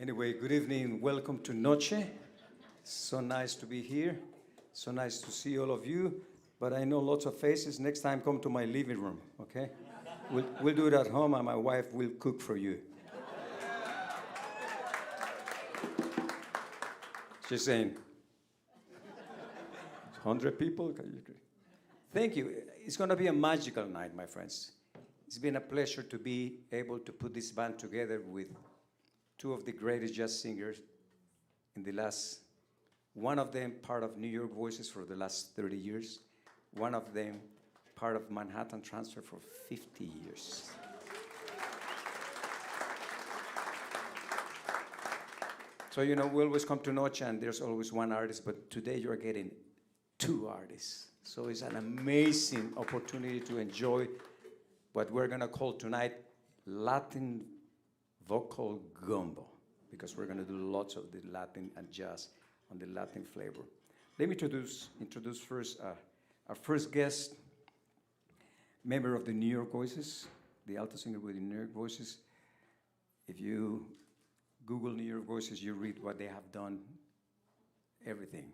Anyway, good evening. Welcome to Noche. So nice to be here. So nice to see all of you. But I know lots of faces. Next time, come to my living room, okay? We'll do it at home, and my wife will cook for you. She's saying, 100 people? Thank you. It's going to be a magical night, my friends. It's been a pleasure to be able to put this band together with two of the greatest jazz singers in the last, one of them part of New York Voices for the last 30 years, one of them part of Manhattan Transfer for 50 years. So, you know, we always come to Noche and there's always one artist, but today you're getting two artists. So it's an amazing opportunity to enjoy what we're gonna call tonight Latin Vocal Gumbo, because we're gonna do lots of the Latin and jazz on the Latin flavor. Let me introduce first our first guest, member of the New York Voices, the alto singer with the New York Voices. If you Google New York Voices, you read what they have done, everything.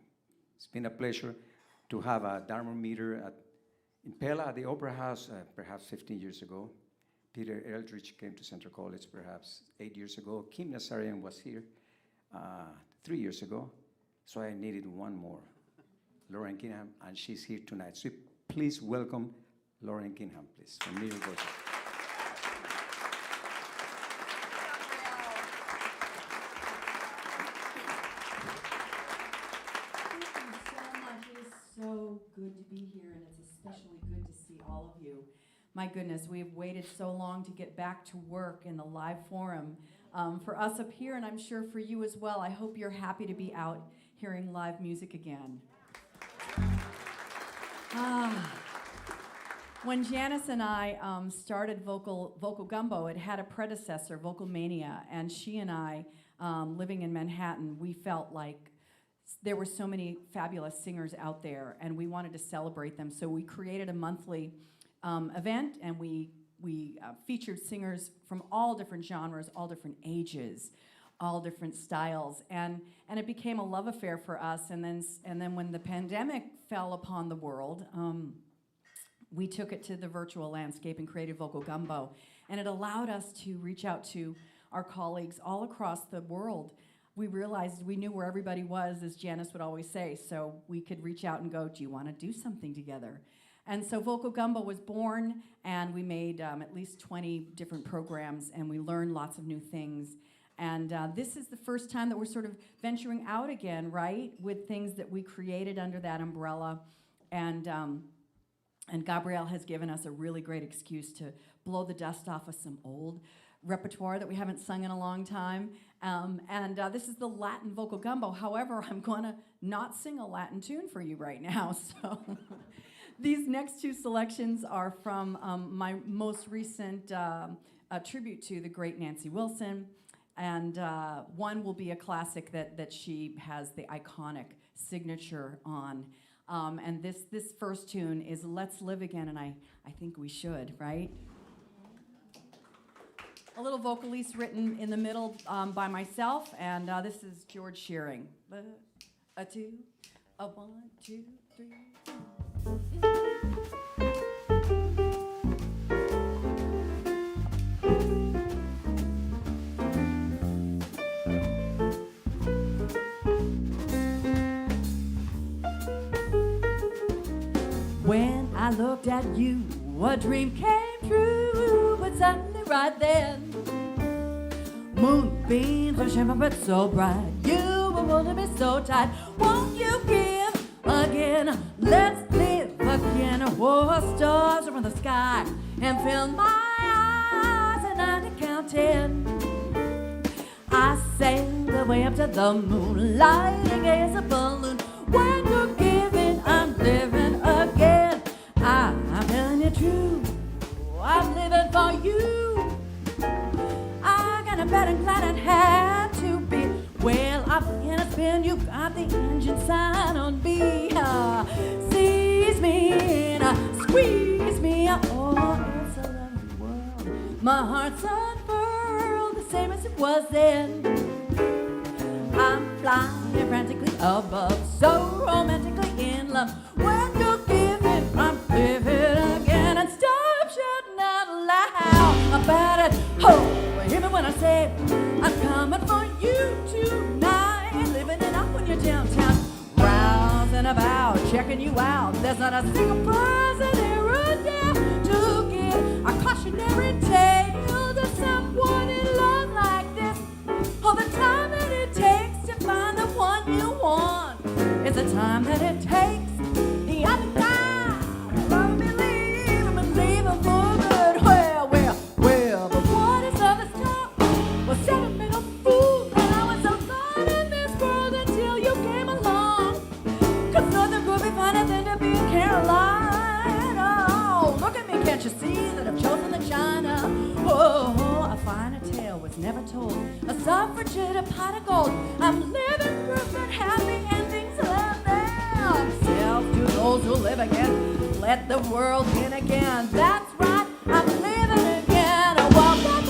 It's been a pleasure to have a Dartmouth meter in Pella at the Opera House, perhaps 15 years ago. Peter Eldridge came to Central College perhaps 8 years ago. Kim Nazarian was here 3 years ago. So I needed one more, Lauren Kinhan, and she's here tonight. So please welcome Lauren Kinhan, please, from New York Voices. So good to be here, and it's especially good to see all of you. My goodness, we've waited so long to get back to work in the live forum. For us up here, and I'm sure for you as well, I hope you're happy to be out hearing live music again. When Janis and I started Vocal Gumbo, it had a predecessor, Vocal Mania, and she and I, living in Manhattan, we felt like there were so many fabulous singers out there, and we wanted to celebrate them. So we created a monthly event, and we featured singers from all different genres, all different ages, all different styles, and it became a love affair for us. And then when the pandemic fell upon the world, we took it to the virtual landscape and created Vocal Gumbo, and it allowed us to reach out to our colleagues all across the world. We realized we knew where everybody was, as Janis would always say, so we could reach out and go, do you want to do something together? And so Vocal Gumbo was born, and we made at least 20 different programs, and we learned lots of new things. And this is the first time that we're sort of venturing out again, right, with things that we created under that umbrella. And Gabriel has given us a really great excuse to blow the dust off of some old repertoire that we haven't sung in a long time. This is the Latin Vocal Gumbo. However, I'm going to not sing a Latin tune for you right now. So these next two selections are from my most recent tribute to the great Nancy Wilson. And one will be a classic that she has the iconic signature on. And this first tune is Let's Live Again, and I think we should, right? A little vocalese written in the middle by myself, and this is George Shearing. A two, a 1, 2, 3, 4. When I looked at you, a dream came true, but suddenly right then, moonbeams were shimmering but so bright. You were holding me so tight. Won't you give again? Let's live again. Oh, stars are in the sky and fill my eyes, and I can count 10. I sailed away up to the moon, lighting as a balloon. When you're giving, I'm living again. I'm telling you true, I'm living for you. I got a bed and glad it had to be. Well, I'm in a spin, you got the engine sign on B. Seize me and squeeze me. Oh, it's a lovely world. My heart's unfurled, the same as it was then. I'm flying frantically above, so romantically in love. When you're giving, I'm living again. And stop shouting out loud. Oh, hear me when I say I'm coming for you tonight. Living it up when you're downtown, rousing about, checking you out. There's not a single person here there to give a cautionary tale to someone in love like this. All the time that it takes to find the one you want is the time that it takes. The other guy, love me, leave him and leave him for good. Well, but what is all this talk? Well, set me a fool, and I was so fine in this world until you came along. 'Cause nothing could be finer than to be in Caroline. Oh, look at me, can't you see that I've chosen the China? Oh, a finer tale was never told. A suffragette, a pot of gold. I'm living proof that happy endings love themselves to those who live again. Let the world in again. That's right, I'm living again. I walk up,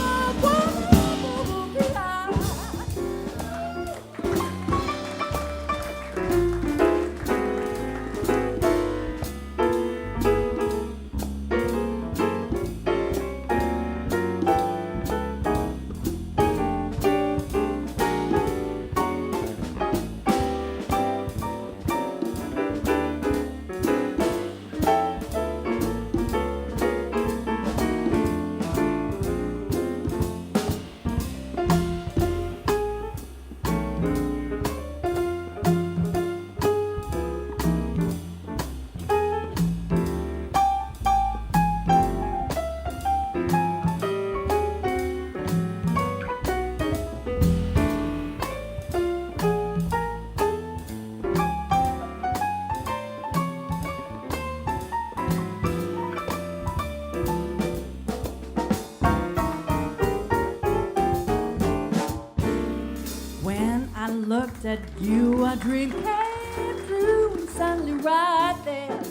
looked at you, a dream came true, and suddenly right there,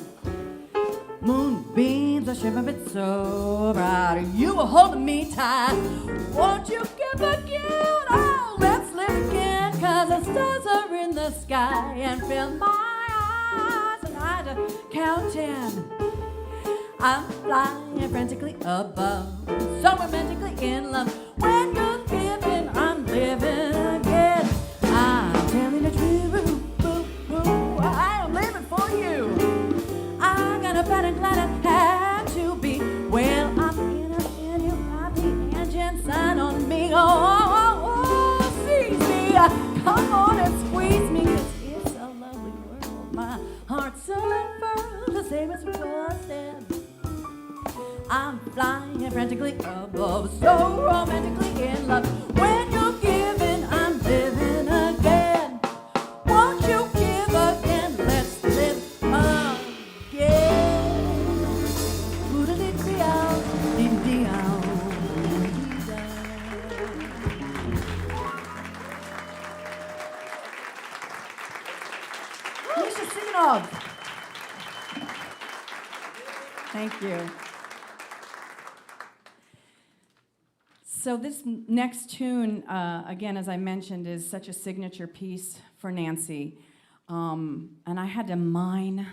moonbeams are shimmering so bright. You were holding me tight. Won't you give again? Oh, let's live again, 'cause the stars are in the sky and fill my eyes, and I just count 10. I'm flying frantically above, so romantically in love. When you're giving, I'm living again. I'm telling the truth, I am living for you. I got a better glad I had to be. Well, I'm in and you got the engine sign on me. Oh, seize me, come on and squeeze me, 'cause it's a lovely world. My heart's so unfurled, the same as it was then. I'm flying frantically above, so romantically in love. When you're giving, I'm living again. Won't you give again? Let's live again. Oodle-dee-dee-ow, dee-dee-dee-ow, dee-dee-da. Misha Tsiganov. Thank you. So this next tune, again, as I mentioned, is such a signature piece for Nancy. And I had to mine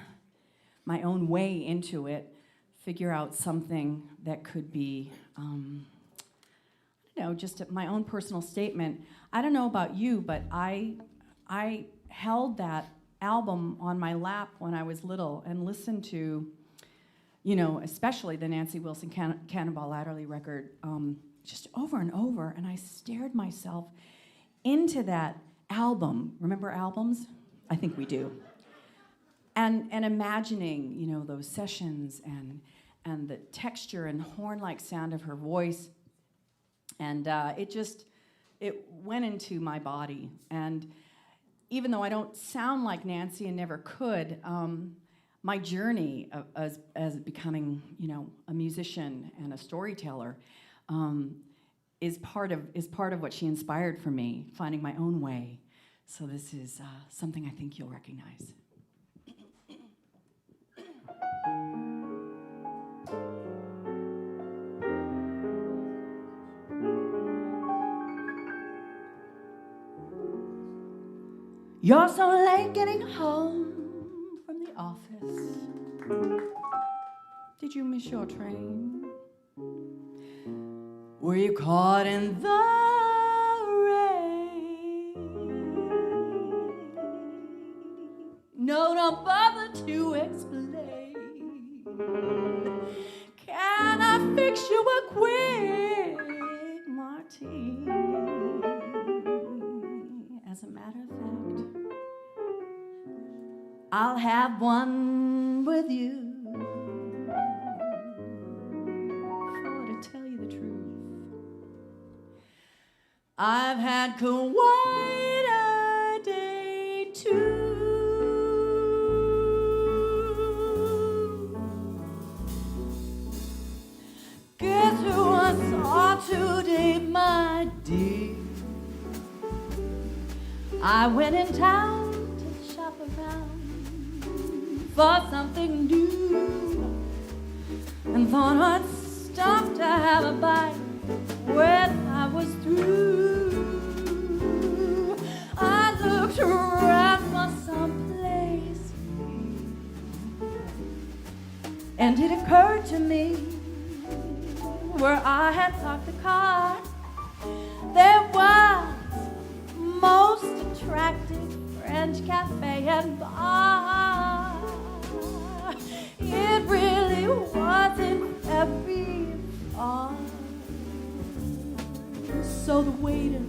my own way into it, figure out something that could be, just my own personal statement. I don't know about you, but I held that album on my lap when I was little and listened to, especially the Nancy Wilson Cannonball Adderley record, just over and over, and I stared myself into that album. Remember albums? I think we do. And imagining, those sessions and the texture and horn-like sound of her voice, and it went into my body. And even though I don't sound like Nancy and never could, my journey as becoming, a musician and a storyteller. Is part of what she inspired for me, finding my own way. So this is something I think you'll recognize. You're so late getting home from the office. Did you miss your train? Were you caught in the rain? No, don't bother to explain. Can I fix you a quick martini? As a matter of fact, I'll have one with you. For to tell you the truth, I've had quite a day too. Guess who I saw today, my dear? I went in town to shop around for something new, and thought I'd stop to have a bite when I was through. I looked around for someplace, and it occurred to me, where I had parked the car, there was most attractive French cafe and bar. It really wasn't very far. So the waiter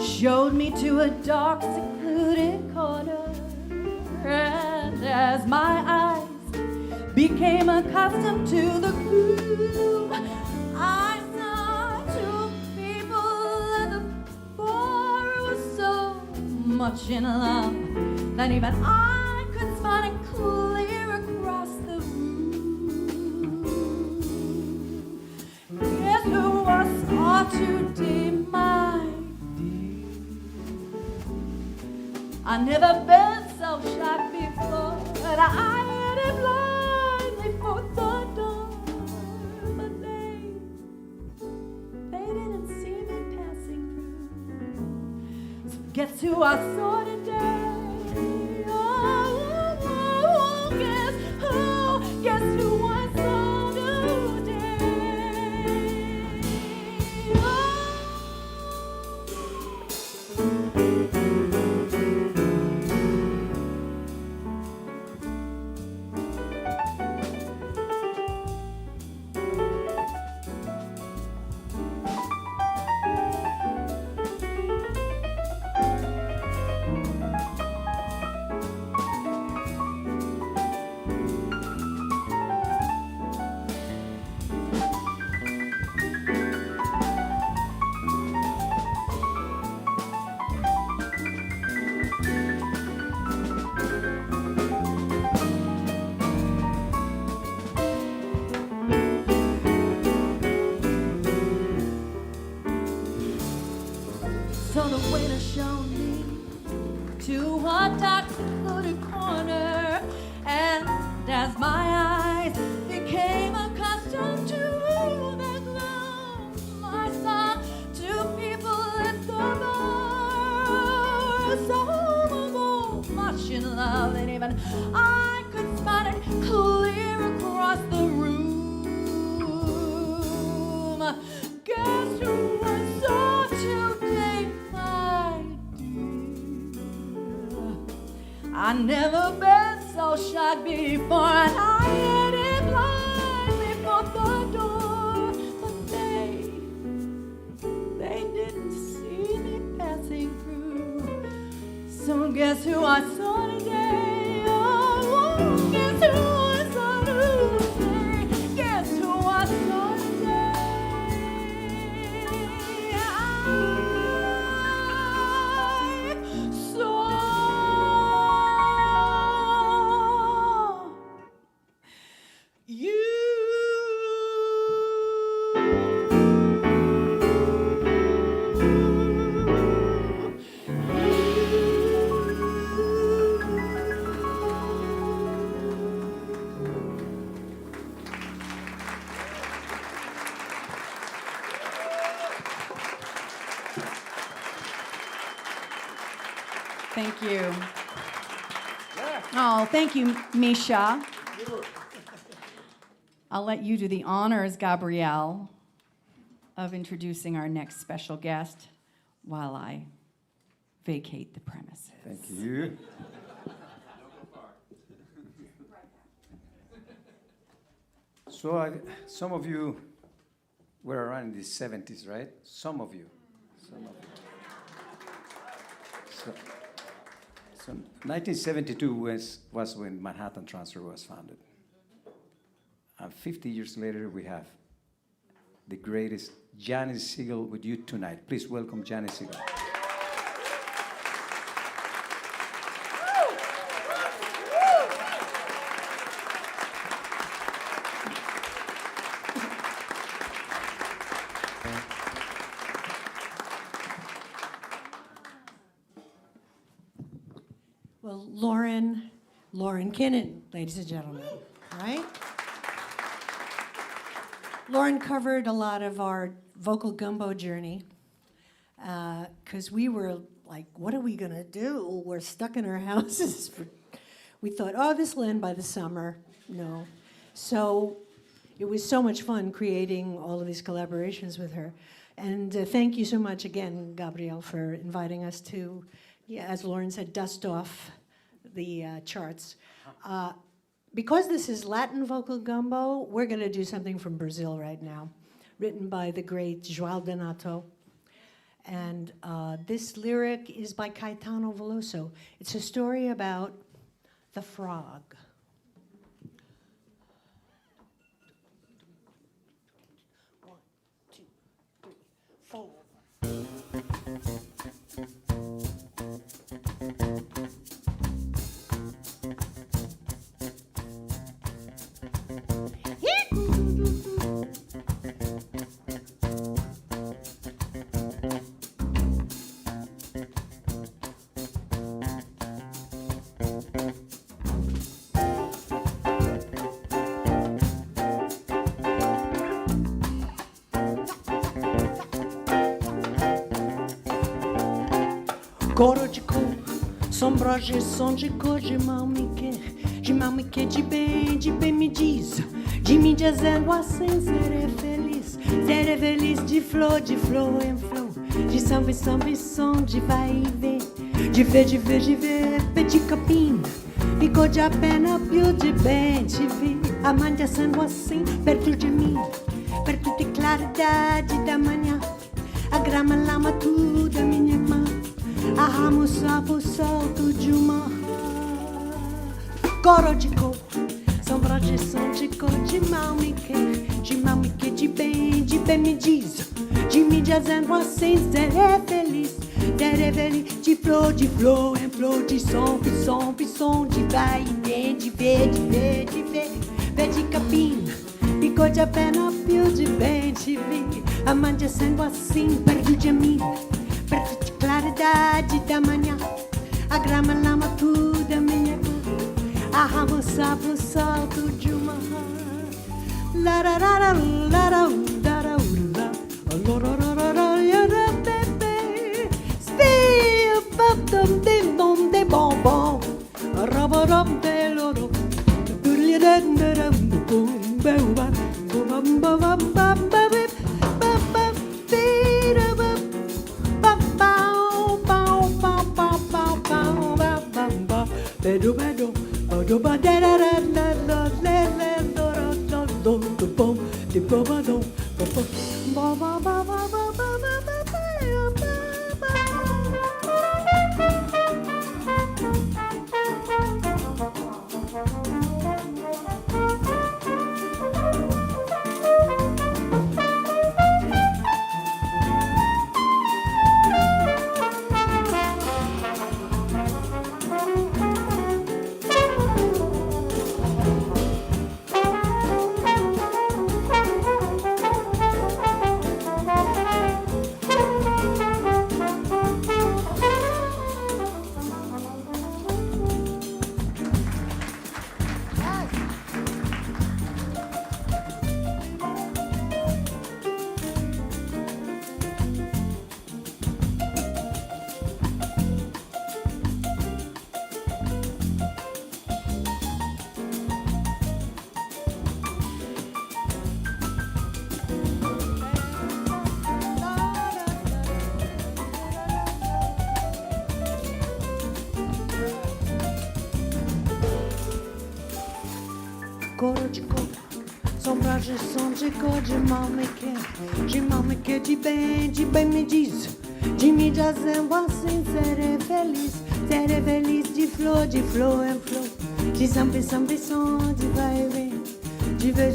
showed me to a dark, secluded corner, and as my eyes became accustomed to the groove, I saw two people at the bar who were so much in love that even I could spot it clear across the room. Guess who I saw today, my dear? I never been so shocked before, but I had it blindly for the door. But they didn't see me passing through. So guess who I saw today? Oh, guess who I saw today? So the waiter showed me to a dark, secluded corner, and as my eyes became accustomed to the gloom, I saw two people at the bar, so much in love that even I could spot it clear across the room. Guess who I saw today, my dear? I never been so shocked before, and I had it blindly for the door. But they didn't see me passing through. So guess who I saw today? Oh, guess who I saw today? Guess who I saw today? Thank you. Oh, thank you, Misha. I'll let you do the honors, Gabriel. of introducing our next special guest while I vacate the premises. Thank you. So some of you were around in the 70s, right? Some of you. So 1972 was when Manhattan Transfer was founded. And 50 years later, we have the greatest Janis Siegel with you tonight. Please welcome Janis Siegel. Well, Lauren Kinhan, ladies and gentlemen, right? Lauren covered a lot of our Vocal Gumbo journey because we were like, what are we going to do? We're stuck in our houses. We thought, oh, this will end by the summer. No. So it was so much fun creating all of these collaborations with her. And thank you so much again, Gabriel, for inviting us to, as Lauren said, dust off the charts. Because this is Latin Vocal Gumbo, we're going to do something from Brazil right now, written by the great João Donato. And this lyric is by Caetano Veloso. It's a story about the frog. One, two, three, four. Coro de cor, sombra de som de cor de mal me quer, de bem me diz, de mim dizendo assim, serei feliz de flor em flor, de samba em som, de vai e vem, de ver, pé de capim, ficou de pena, più de bem, te vi, amante sendo assim, perto de mim, perto de claridade da manhã, a grama lama tudo a minha irmã. Arramo sapo salto de uma coro de cor, sombra de som de cor, de mal me quer, de bem me diz, de me dizendo assim, serei feliz, de flor em flor, de som, de vai e vem, de ver, pé de capim, ficou de pena, più de bem, te vi, amante sendo assim, perto de mim, perto de claridade da manhã, a grama lama tudo a minha mão, arramo sapo salto de uma lararara, je songe que je m'en que de bem me diz. De me dizendo assim, serei feliz de flor em flor. De zambi, som, de vai e vem. De ver,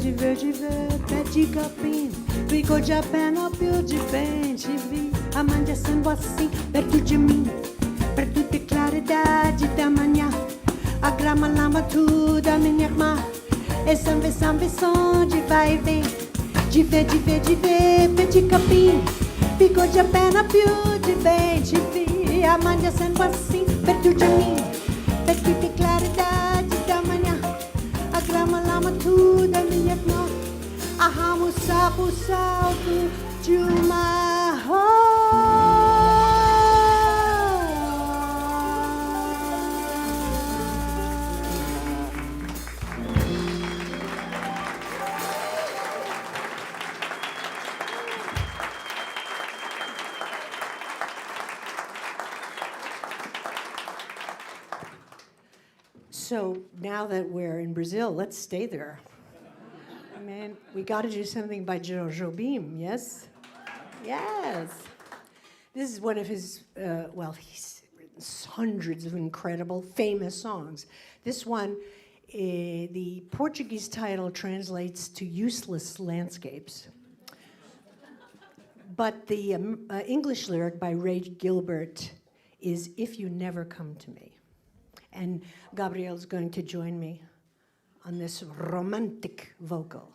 petit capim. Brigo de pena più de bem te vi. Amante sendo assim, perto de mim. Perto de claridade da manhã. A grama lama tudo a minha irmã. E zambi, som, de vai e vem. De ver, petit capim. Brigo de pena più de bem te vi. Amante sendo assim, perto de mim. Perto de claridade da manhã. A grama lama tudo a minha irmã. Arramo o salto de uma rosa. So now that we're in Brazil, let's stay there. Man, we got to do something by Jobim, yes? Yes. This is one of his, he's written hundreds of incredible, famous songs. This one, the Portuguese title translates to Useless Landscapes. But the English lyric by Ray Gilbert is If You Never Come to Me. And Gabriel's going to join me on this romantic vocal.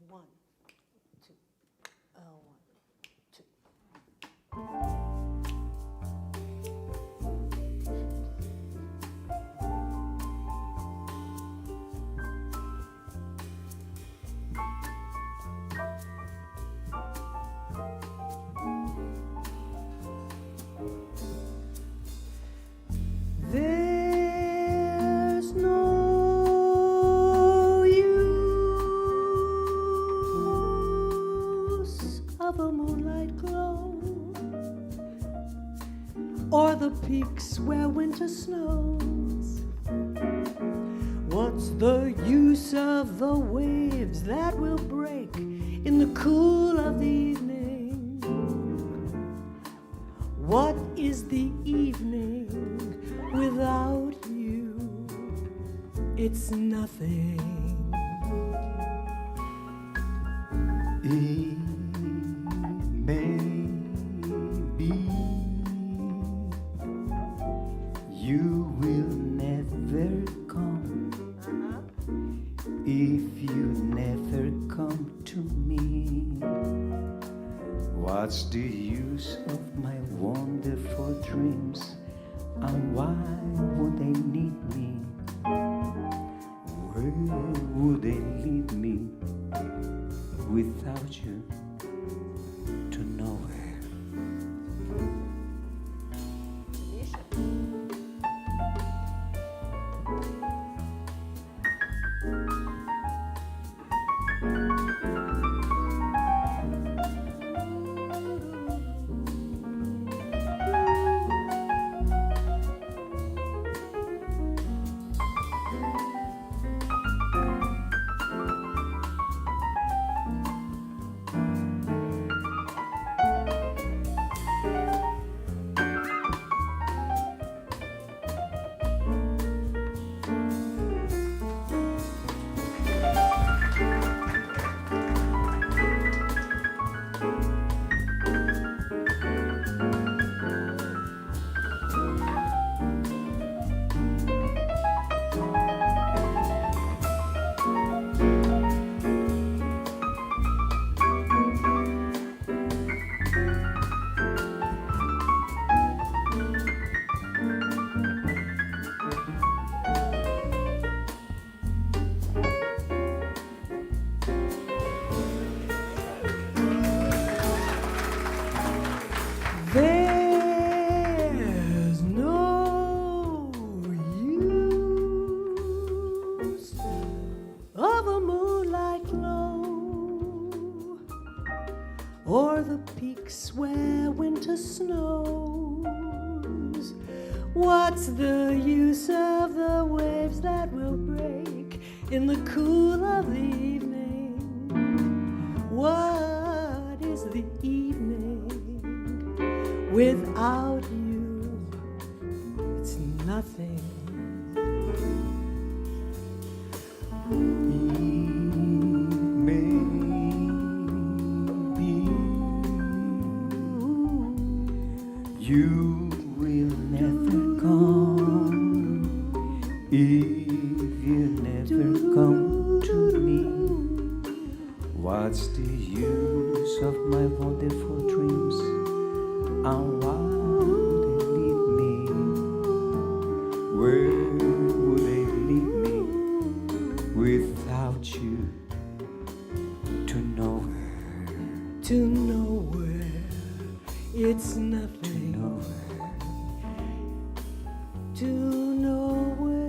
One, two. There's no use of a moonlight glow or the peaks where winter snows. What's the use of the waves that will break in the cool of the evening? What is the evening without you? It's nothing. It may be you will never come if you never come to me. What's the use of my wonderful dreams? And why would they need me? Where would they lead me without you to nowhere? There's no use of a moonlight glow or the peaks where winter snows. What's the use of the waves that will break in the cool of the evening? What is the evening without you? It's nothing. You will never come if you never come to me. What's the use of my wonderful dreams? And why would they leave me? Where would they leave me without you? To nowhere. To nowhere. It's nothing. To nowhere.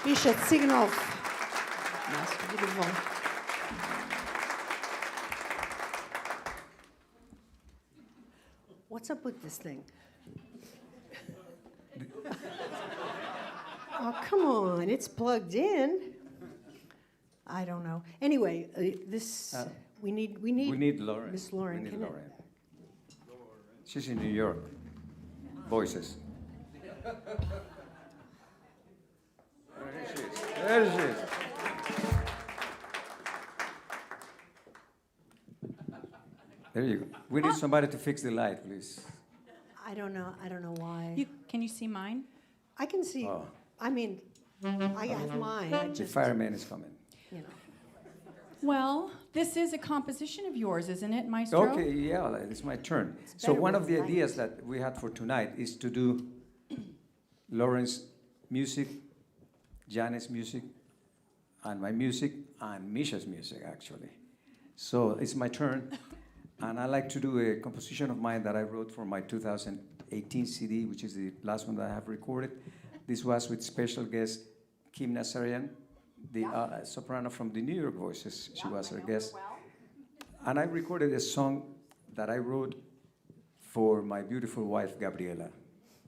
Misha Tsiganov. That's beautiful. What's up with this thing? Oh, come on, it's plugged in. I don't know. Anyway, we need Lauren. Miss Lauren We need Kinhan. Lauren. She's in New York. Voices. There she is. There you go. We need somebody to fix the light, please. I don't know why. Can you see mine? I can see. Oh. I mean, I have mine. I The just, fireman is coming. you know. Well, this is a composition of yours, isn't it, Maestro? Okay, yeah, it's my turn. So better one of with the light. ideas that we had for tonight is to do Lauren's music, Janis' music, and my music, and Misha's music, actually. So it's my turn, and I like to do a composition of mine that I wrote for my 2018 CD, which is the last one that I have recorded. This was with special guest Kim Nazarian, the soprano from the New York Voices. She was our guest. And I recorded a song that I wrote for my beautiful wife, Gabriela.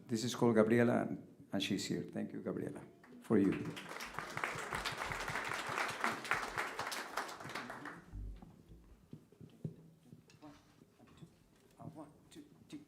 This is called Gabriela, and she's here. Thank you, Gabriela, for you. One, two, three.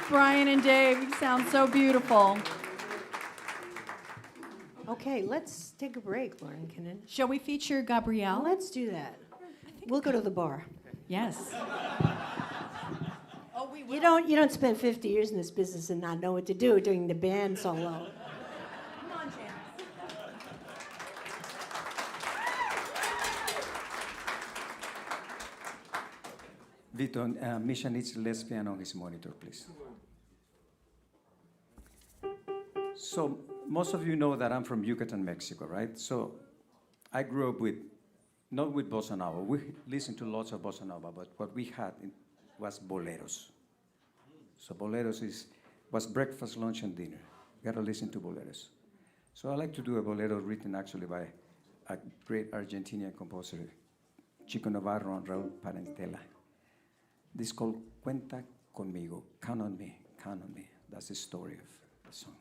Bryan and Dave, you sound so beautiful. Okay, let's take a break, Lauren Kinhan. Shall we feature Gabriel? Let's do that. We'll go to the bar. Yes. You don't spend 50 years in this business and not know what to do during the band solo. Come on, Janis. Vito, Misha needs less piano on his monitor, please. So most of you know that I'm from Yucatan, Mexico, right? So I grew up not with bossa nova. We listened to lots of bossa nova, but what we had was boleros. So boleros was breakfast, lunch, and dinner. You gotta listen to boleros. So I like to do a bolero written actually by a great Argentinian composer, Chico Navarro and Raúl Parentela. This is called Cuenta Conmigo, Count on Me, Count on Me. That's the story of the song.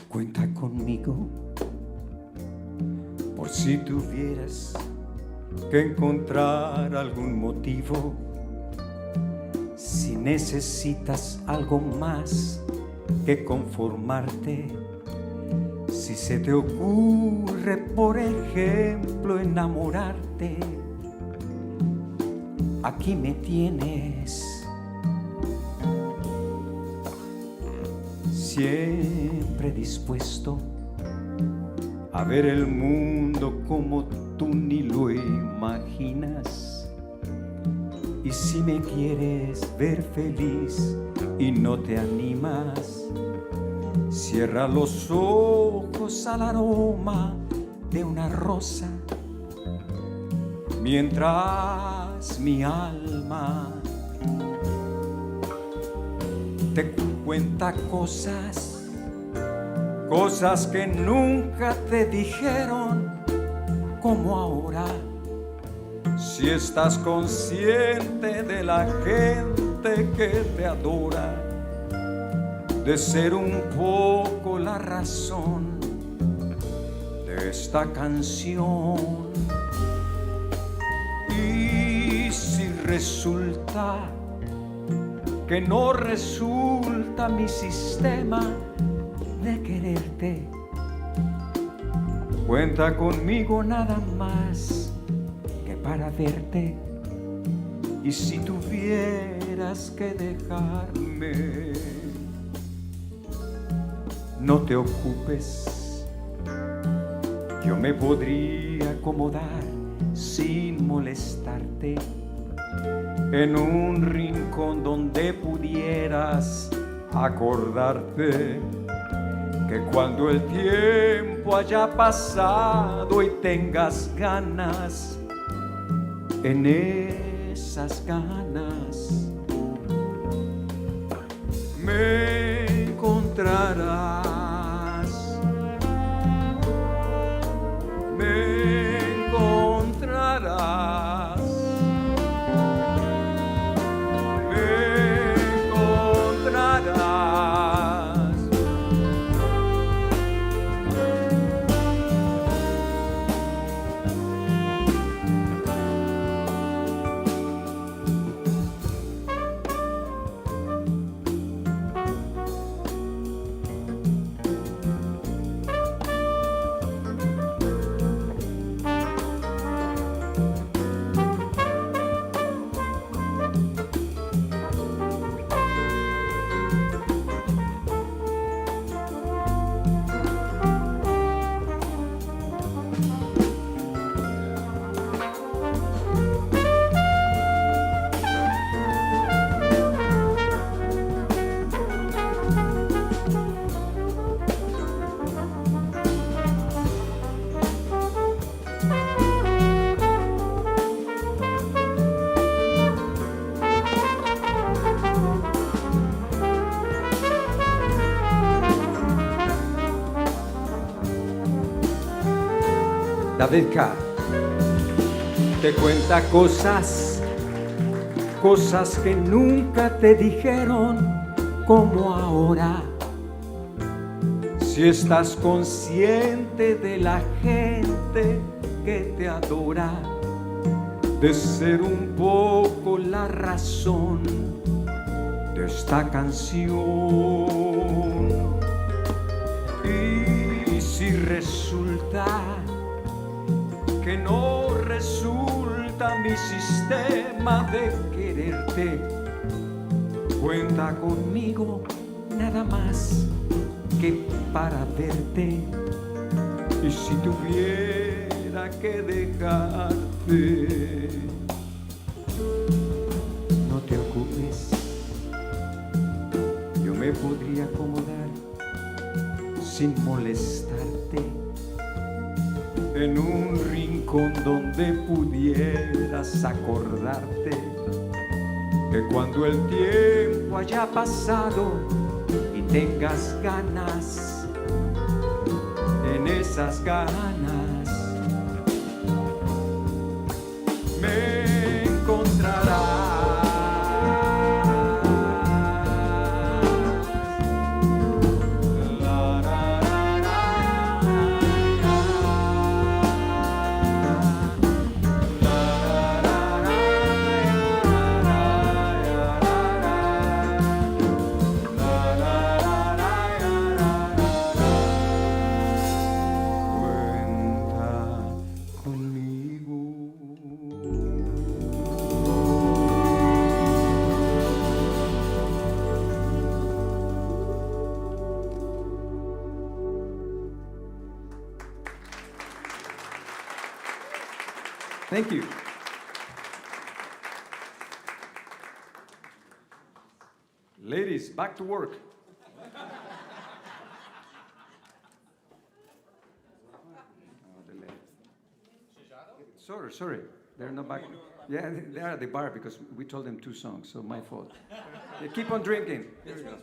Cuenta conmigo por si tuvieras que encontrar algún motivo, si necesitas algo más que conformarte, si se te ocurre, por ejemplo, enamorarte, aquí me tienes. Siempre dispuesto a ver el mundo como tú ni lo imaginas. Y si me quieres ver feliz y no te animas, cierra los ojos al aroma de una rosa, mientras mi alma te cuenta cosas, cosas que nunca te dijeron, como ahora. Si estás consciente de la gente que te adora, de ser un poco la razón de esta canción. Y si resulta que no resulta mi sistema de quererte, cuenta conmigo nada más que para verte. Y si tuvieras que dejarme, no te ocupes, yo me podría acomodar sin molestarte en un rincón donde pudieras acordarte que cuando el tiempo haya pasado y tengas ganas, en esas ganas me encontrarás. Me encontrarás. Me encontrarás. David K. te cuenta cosas, cosas que nunca te dijeron, como ahora. Si estás consciente de la gente que te adora, de ser un poco la razón de esta canción. Y si resulta que no resulta mi sistema de quererte, cuenta conmigo nada más que para verte. Y si tuviera que dejarte, no te ocupes, yo me podría acomodar sin molestarte en un rincón donde pudieras acordarte que cuando el tiempo haya pasado y tengas ganas, en esas ganas me encontrarás. Thank you. Ladies, back to work. Sorry. They're not back. Yeah, they are at the bar because we told them 2 songs, so my fault. They keep on drinking. Here we go.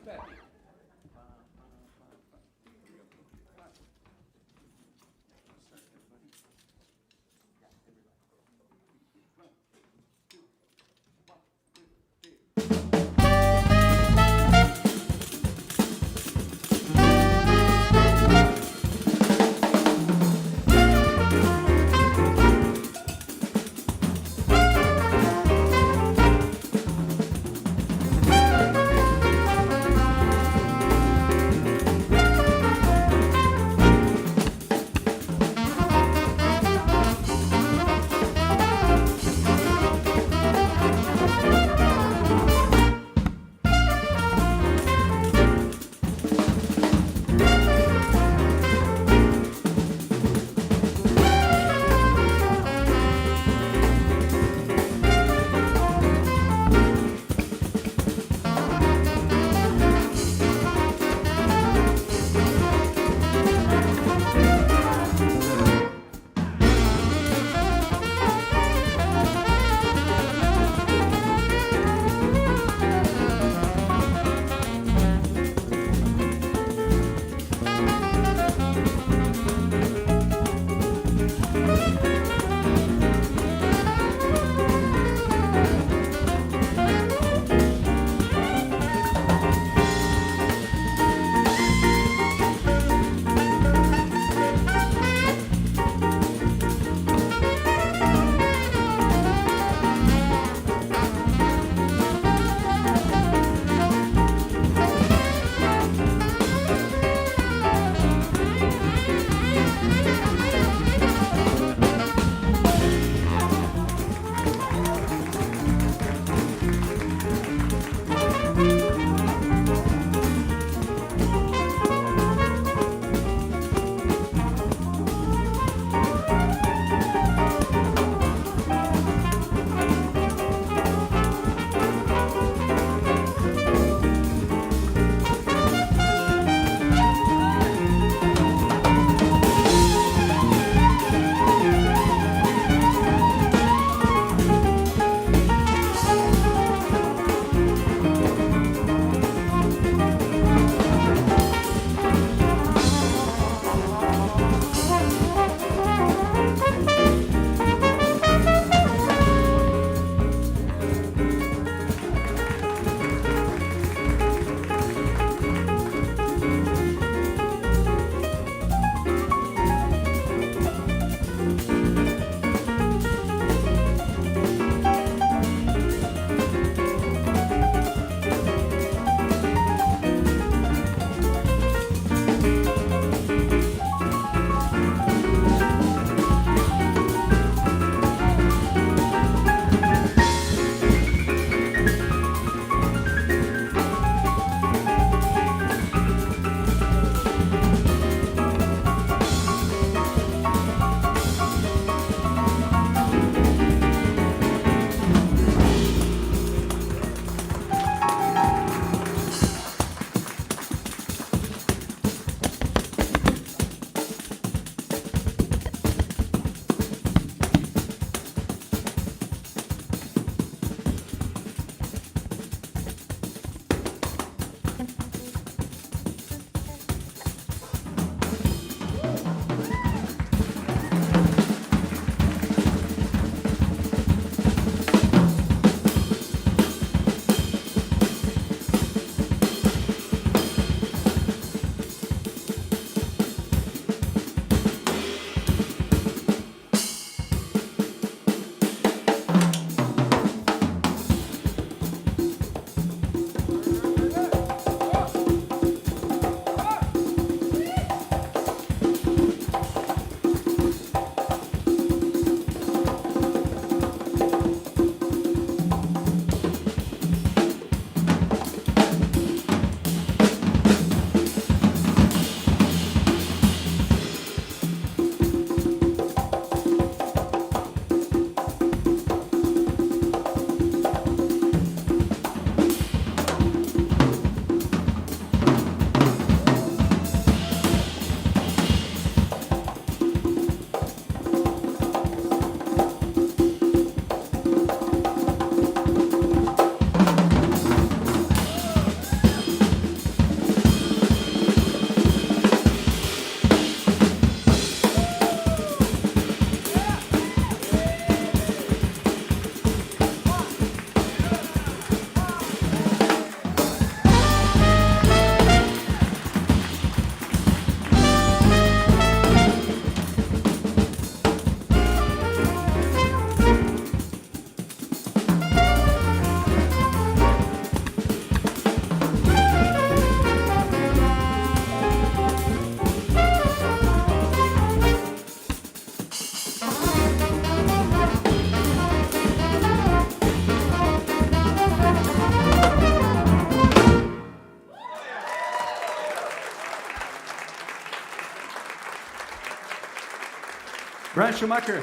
Bryan Schumacker,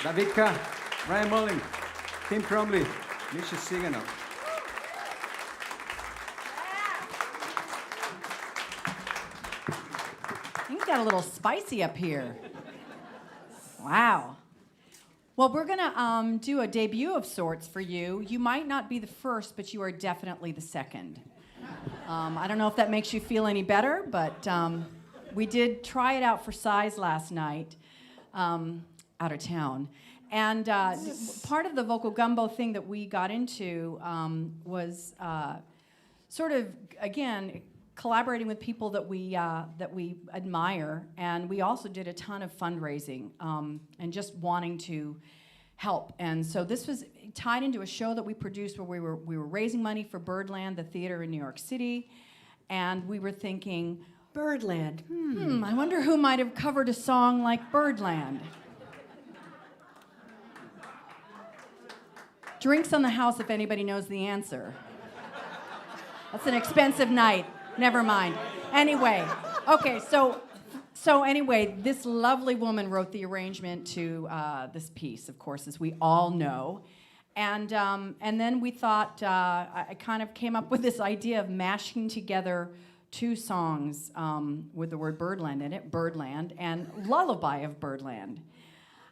David K., Ryan Mullin, Tim Crumley, Misha Tsiganov. Things got a little spicy up here. Wow. Well, we're going to do a debut of sorts for you. You might not be the first, but you are definitely the second. I don't know if that makes you feel any better, but we did try it out for size last night out of town. And part of the Vocal Gumbo thing that we got into was sort of, again, collaborating with people that we admire, and we also did a ton of fundraising and just wanting to help. And so this was tied into a show that we produced where we were raising money for Birdland, the theater in New York City, and we were thinking, Birdland. I wonder who might have covered a song like Birdland. Drinks on the house if anybody knows the answer. That's an expensive night. Never mind. Anyway, okay, so anyway, this lovely woman wrote the arrangement to this piece, of course, as we all know. And then we thought, I kind of came up with this idea of mashing together two songs with the word Birdland in it, Birdland, and Lullaby of Birdland.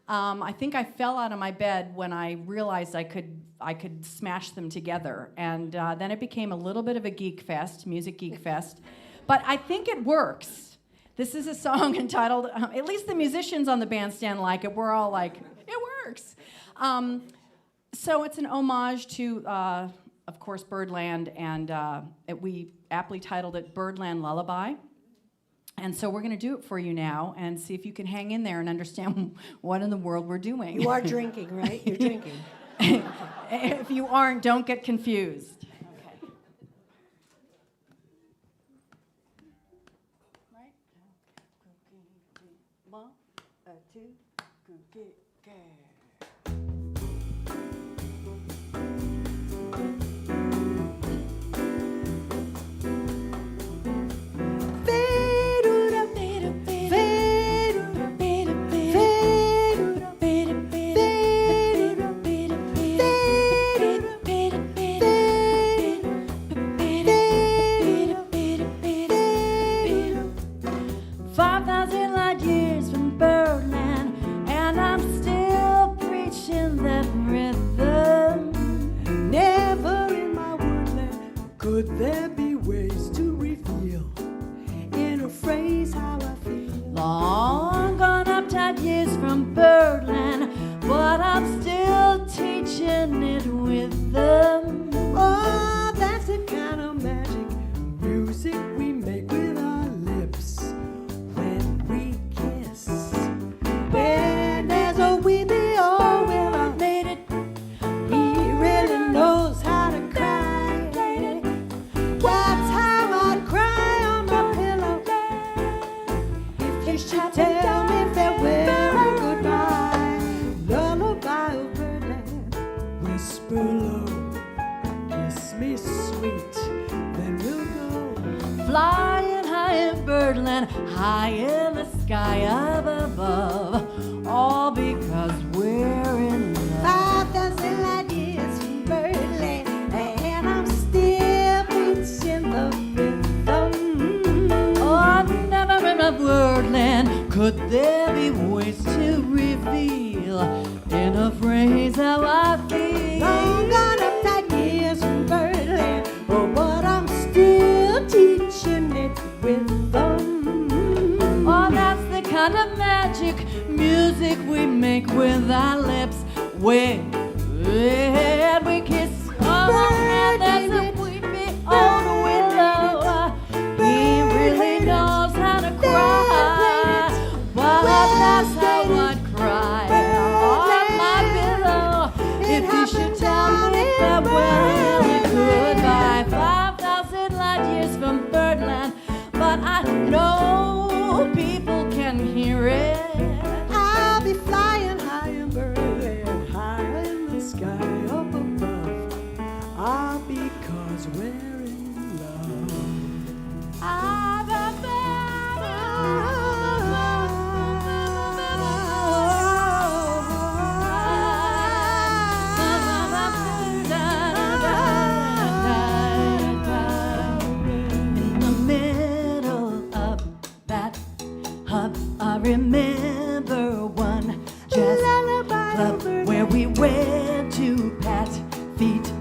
I think I fell out of my bed when I realized I could smash them together, and then it became a little bit of a geek fest, music geek fest, but I think it works. This is a song entitled, at least the musicians on the bandstand like it, we're all like, it works. So it's an homage to, of course, Birdland, and we aptly titled it Birdland Lullaby. And so we're going to do it for you now and see if you can hang in there and understand what in the world we're doing. You are drinking, right? You're drinking. If you aren't, don't get confused. Okay. Right? 1, 2, go. Could there be ways to reveal in a phrase how I feel? Long gone uptight years from Birdland, but I'm still teaching it with them. Oh, that's the kind of magic music we make with our lips when we kiss. When there's a weepy old well, I made it. He really knows how to cry. That's how I'd cry on my pillow if you should tell me farewell and goodbye. Lullaby of Birdland, whisper low, kiss me sweet, then we'll go. Flying high in Birdland, high in the sky up above, all because we're in love. 5,000 light years from Birdland, and I'm still reaching the rhythm. Oh, I've never in a Birdland could there be ways to reveal in a phrase how I feel. Long gone uptight years from Birdland, oh, but I'm still teaching it with them. Oh, that's the kind of magic music we make with our lips when we kiss. Oh, and there's a weepy old willow. He really knows how to cry. Well, that's how I'd cry on my pillow if he should tell me farewell and goodbye. 5,000 light years from Birdland, but I know people can hear it. I'll be flying high in Birdland, high in the sky up club where we went to pat feet.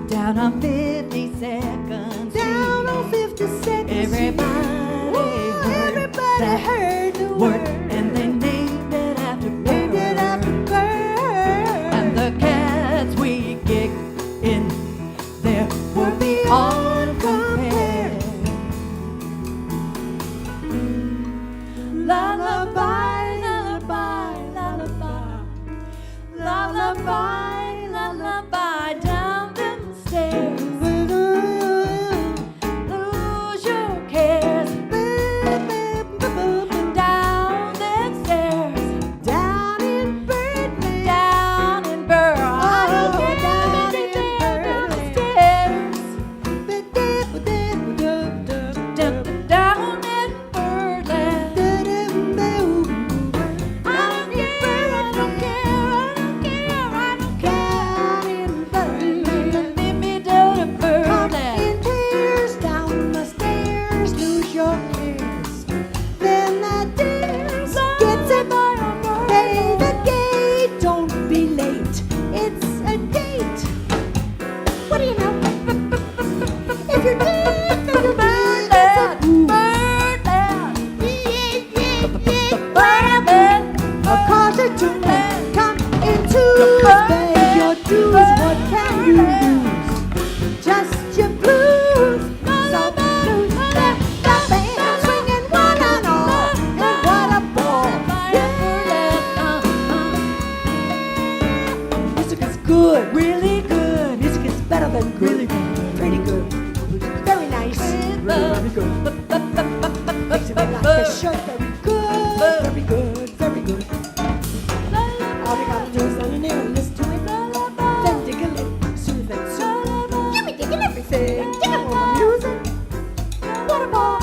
Down on 52nd Street. Down on 52nd Everybody heard the word, and they named it after Named it after Bird. And the cats we kicked in there were beyond compare. Lullaby, lullaby, lullaby, lullaby, lullaby down them stairs. Lose your cares down them stairs. Down in Birdland. Down in Burr. Oh, down in stairs. Down in Birdland. I don't care, I don't care, I don't care, I don't care. Lead me down to Birdland. In tears down the stairs, lose your cares. Then that tears gets it. Pay the gate, don't be late. It's a date. What do you know? If you're deep, then you're Birdland, Birdland, Birdland, a caution to come into space. Your dues, what can you lose? Just your blues. So blues. The band swinging one and all. And what a ball. Music is good, really good. Music is better than really good. Pretty good. Very nice. Very good. Makes me like a shirt. Very good. Very good. Very good. All you gotta do is let it in and listen to it. Then dig a little, soothe and soothe. You be digging everything. Digging all the music. What a ball.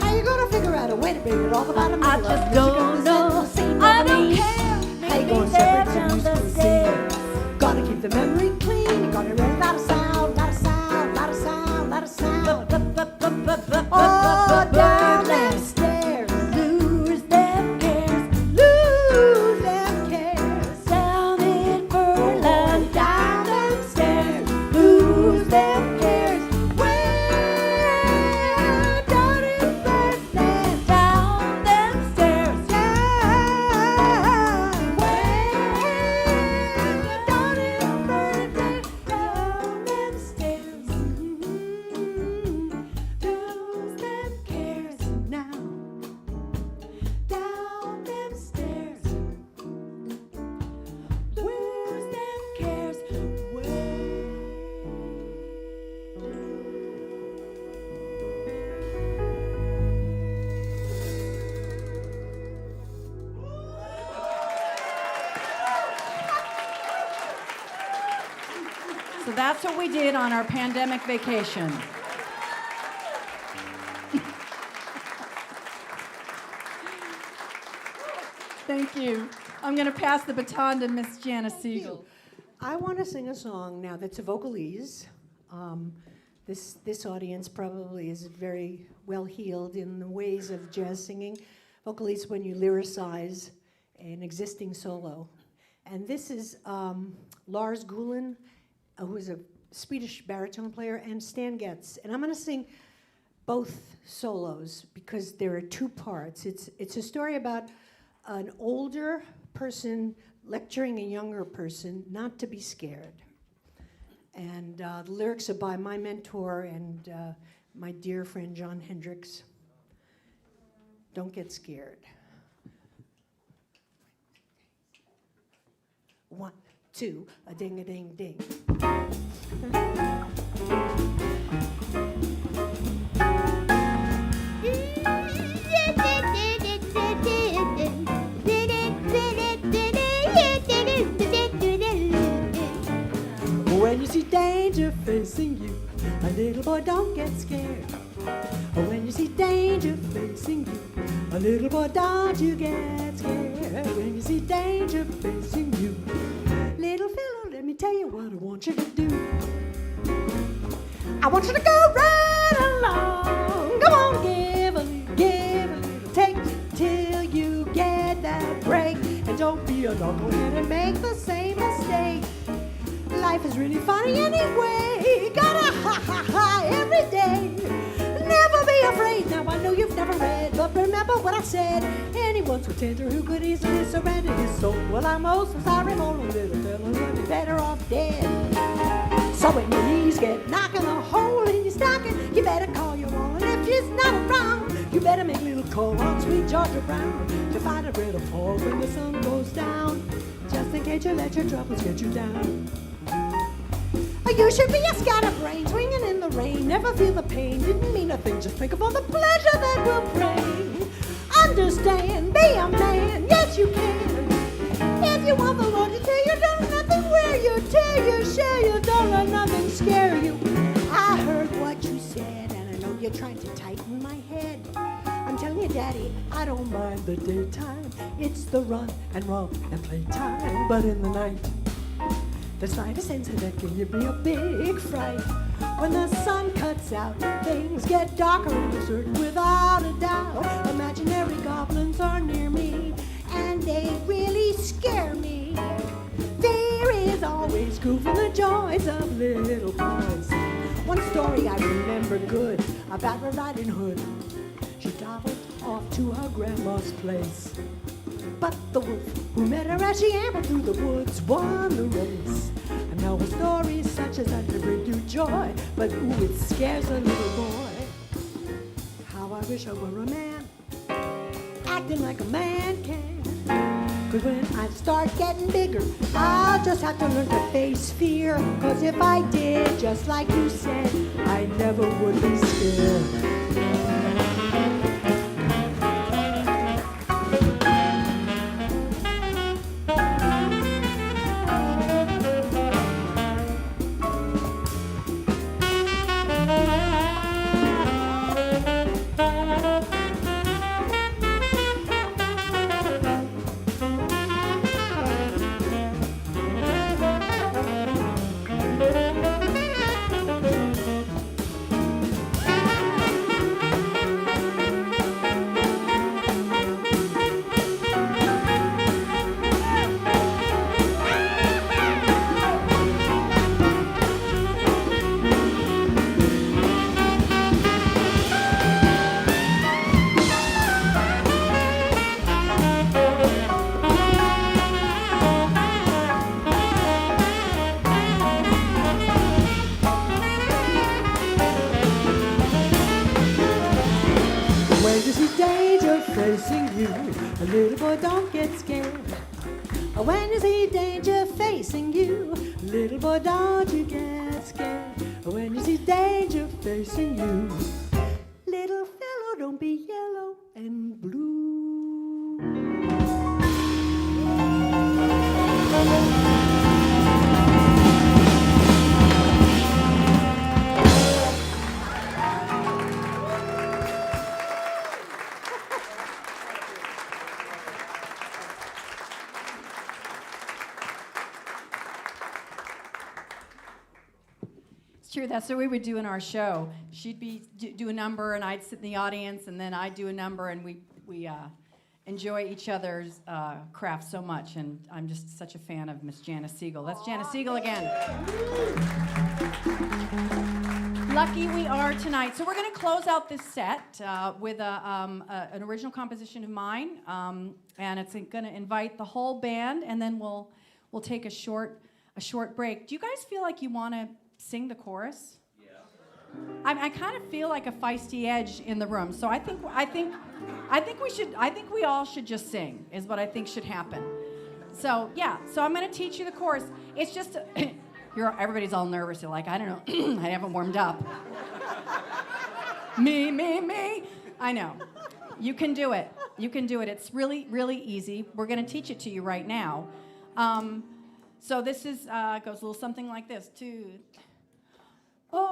How you gonna figure out a way to bring it all about a I just don't know. I don't care. How you gonna separate the music from the scene? Gotta keep the memory clean. You gotta write a lot of sound, lot of sound, lot of sound, lot of sound. Oh, down them stairs. Lose them cares. Lose them cares. Down in Birdland. Down them stairs. Lose them cares. Where down in Birdland. Down them stairs. Down. Where down in Birdland. Down them stairs. Lose them cares now. Down them stairs. Lose them cares. So that's what we did on our pandemic vacation. Thank you. I'm going to pass the baton to Miss Janis Siegel. I want to sing a song now that's a vocalese. This audience probably is very well heeled in the ways of jazz singing. Vocalese when you lyricize an existing solo. And this is Lars Gulen, who is a Swedish baritone player, and Stan Getz. And I'm going to sing both solos because there are two parts. It's a story about an older person lecturing a younger person not to be scared. And the lyrics are by my mentor and my dear friend John Hendricks. Don't get scared. 1, 2, a ding a ding ding. When you see danger facing you, a little boy, don't get scared. When you see danger facing you, a little boy, don't you get scared. When you see danger facing you, little fellow, let me tell you what I want you to do. I want you to go right along. Come on, give a little, take till you get that break. And don't be an Don't go ahead and make the same mistake. Life is really funny anyway. Gotta ha ha ha every day. Never be afraid. Now I know you've never read, but remember what I said. Anyone so tender who could easily surrender his soul. Well, I'm most sorry for a little fella, but he's better off dead. So when your knees get knocking a hole in your stocking, you better call your woman. If she's not around, you better make a little call on sweet Georgia Brown to find a bread of fall when the sun goes down, just in case you let your troubles get you down. You should be a scatterbrain, swinging in the rain, never feel the pain, didn't mean a thing, just think of all the pleasure that will bring. Understand, be a man, yes you can. If you want the Lord to tell you, don't let nothing wear you, tear you, share you, don't let nothing scare you. I heard what you said, and I know you're trying to tighten my head. I'm telling you, Daddy, I don't mind the daytime. It's the run and romp and playtime, but in the night, the slightest incident can you be a big fright. When the sun cuts out, things get darker in the desert without a doubt. Imaginary goblins are near me, and they really scare me. There is always goofing the joys of little boys. One story I remember good about Red Riding Hood. She traveled off to her grandma's place, but the wolf who met her as she ambled through the woods won the race. And now a story such as that can bring you joy, but ooh, it scares a little boy. How I wish I were a man, acting like a man can. 'Cause when I start getting bigger, I'll just have to learn to face fear. 'Cause if I did, just like you said, I never would be scared. A little boy, don't get scared. When you see danger facing you, little boy, don't you get scared. When you see danger facing you, little fellow, don't be yellow and blue. True, that's what we would do in our show. She'd do a number, and I'd sit in the audience, and then I'd do a number, and we enjoy each other's craft so much. And I'm just such a fan of Miss Janis Siegel. That's Janis Siegel again. Lucky we are tonight. So we're going to close out this set with an original composition of mine, and it's going to invite the whole band, and then we'll take a short break. Do you guys feel like you want to sing the chorus? Yeah. I kind of feel like a feisty edge in the room, so I think we all should just sing is what I think should happen. So yeah, so I'm going to teach you the chorus. It's just everybody's all nervous. They're like, I don't know, I haven't warmed up. me. I know. You can do it. It's really, really easy. We're going to teach it to you right now. So this is goes a little something like this. Oh,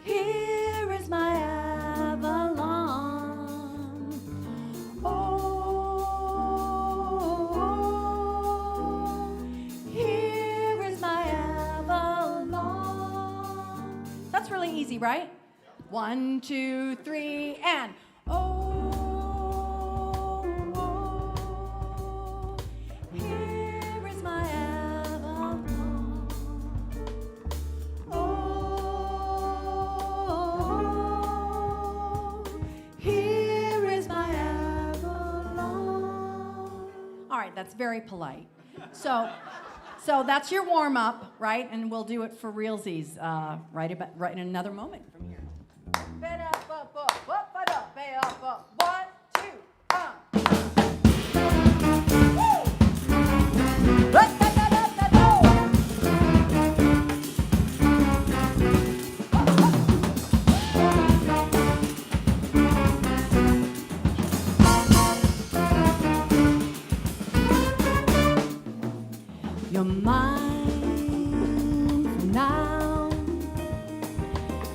here is my Avalon. Oh, here is my Avalon. That's really easy, right? 1, 2, 3, and oh. right, that's very polite. So that's your warm up, right? And we'll do it for realsies right in another moment from here. 1, 2, You're mine for now,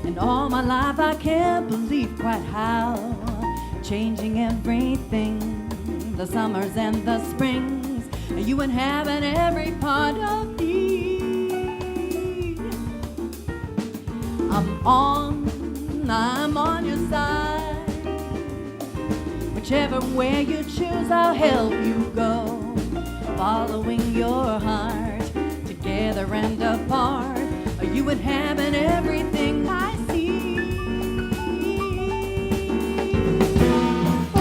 and all my life I can't believe quite how, changing everything, the summers and the springs, you inhabit every part of me. I'm on your side, whichever way you choose I'll help you go. Following your heart, together and apart, you inhabit everything I see. Oh,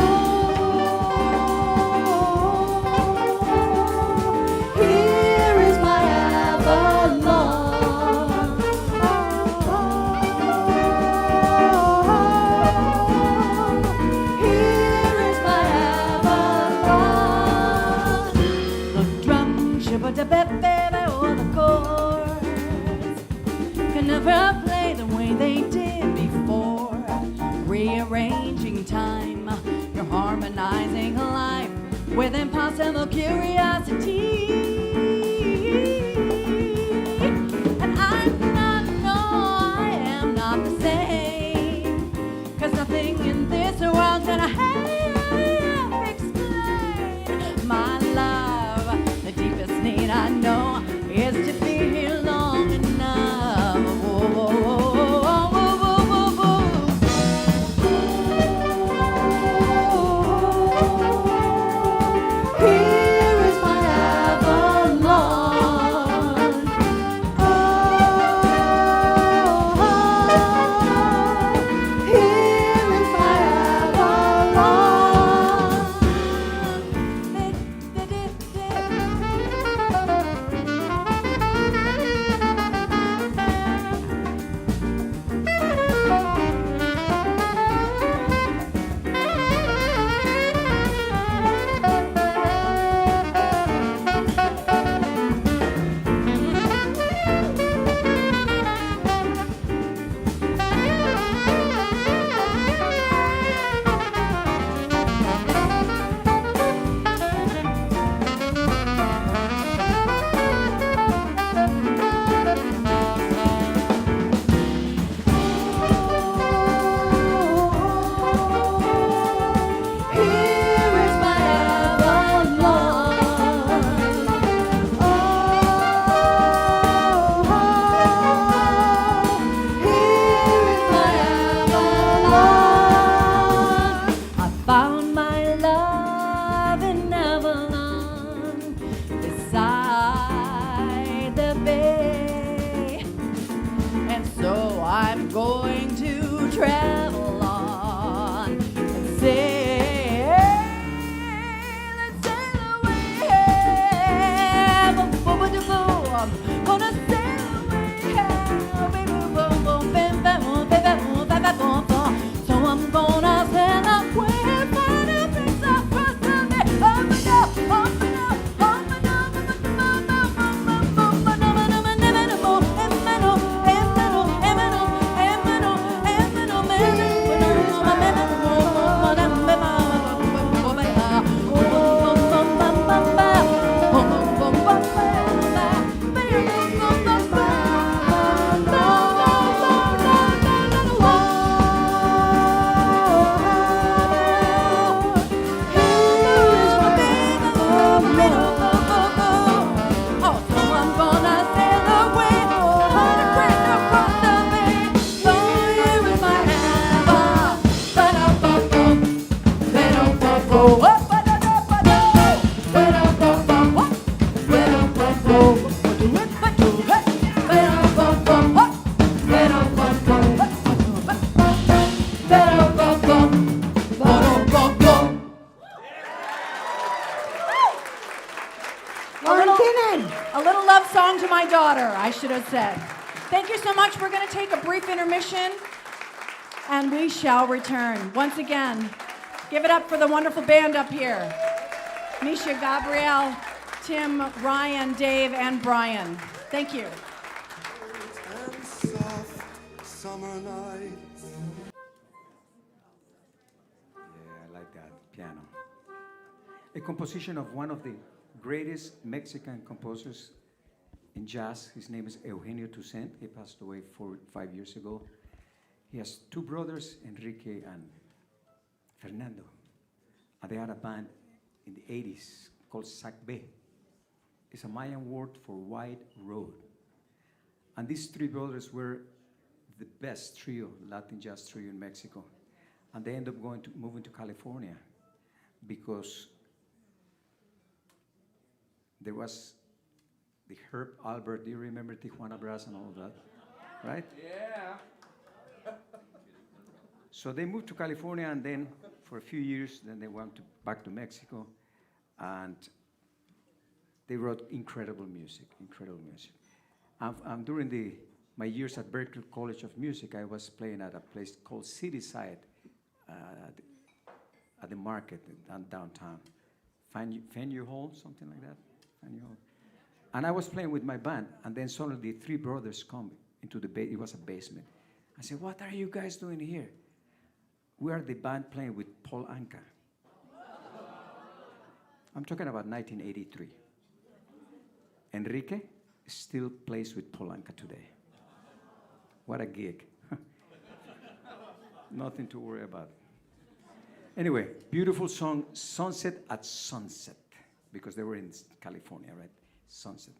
here is my Avalon. Oh, here is my Avalon. The drum, shabba-da-ba-ba-ba, or the chords can never play the way they did before. Rearranging time, you're harmonizing life with impossible curiosity. And I am not the same, 'cause nothing in this world can half explain my love. The deepest need I know is to be here long enough. Whoa, whoa, whoa, whoa, whoa, whoa, whoa, whoa. Here is my Lauren Kinhan. A little love song to my daughter, I should have said. Thank you so much. We're going to take a brief intermission, and we shall return. Once again, give it up for the wonderful band up here. Misha, Gabriel, Tim, Ryan, Dave, and Brian. Thank you. And soft summer nights. Yeah, I like that piano. A composition of one of the greatest Mexican composers in jazz. His name is Eugenio Toussaint. He passed away 5 years ago. He has two brothers, Enrique and Fernando. And they had a band in the 80s called Sac B. It's a Mayan word for wide road. And these three brothers were the best trio, Latin jazz trio in Mexico. And they ended up moving to California because there was the Herb Albert. Do you remember Tijuana Brass and all of that? Right? Yeah. So they moved to California, and then for a few years, then they went back to Mexico, and they wrote incredible music, incredible music. During my years at Berklee College of Music, I was playing at a place called Cityside at the market downtown. Faneuil Hall, something like that. Faneuil Hall. And I was playing with my band, and then suddenly the three brothers come into it was a basement. I said, "What are you guys doing here?" "We are the band playing with Paul Anka." I'm talking about 1983. Enrique still plays with Paul Anka today. What a gig. Nothing to worry about. Anyway, beautiful song, Sunset at Sunset, because they were in California, right? Sunset.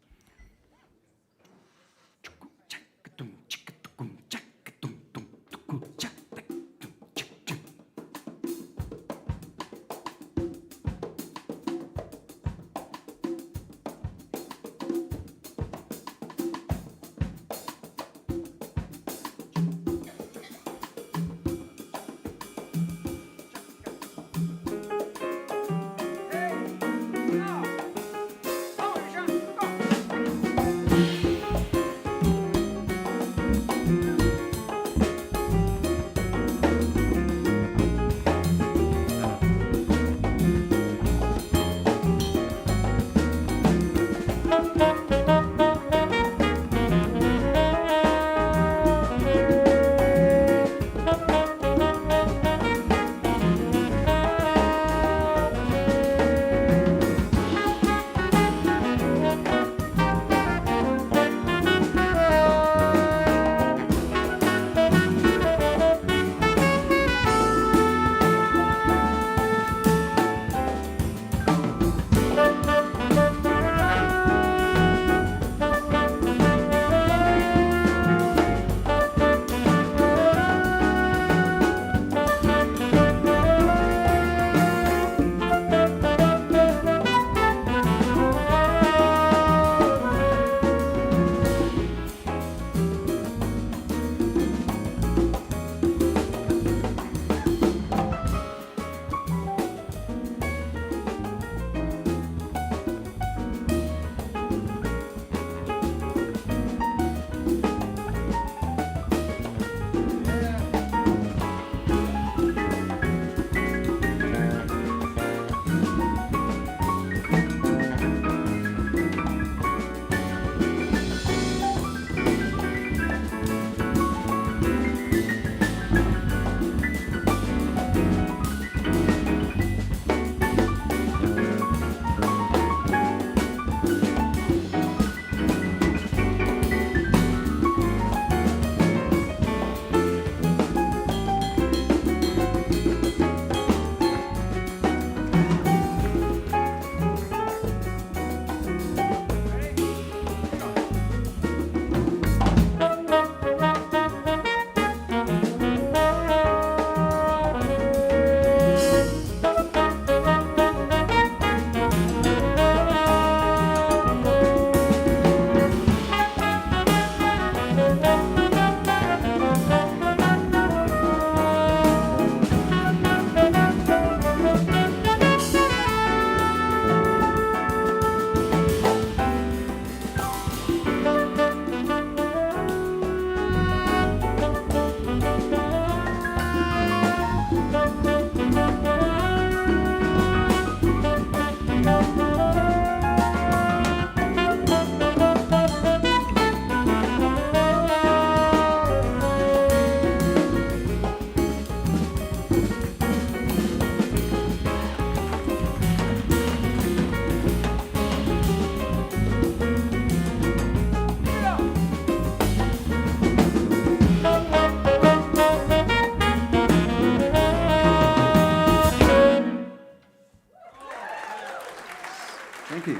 Thank you.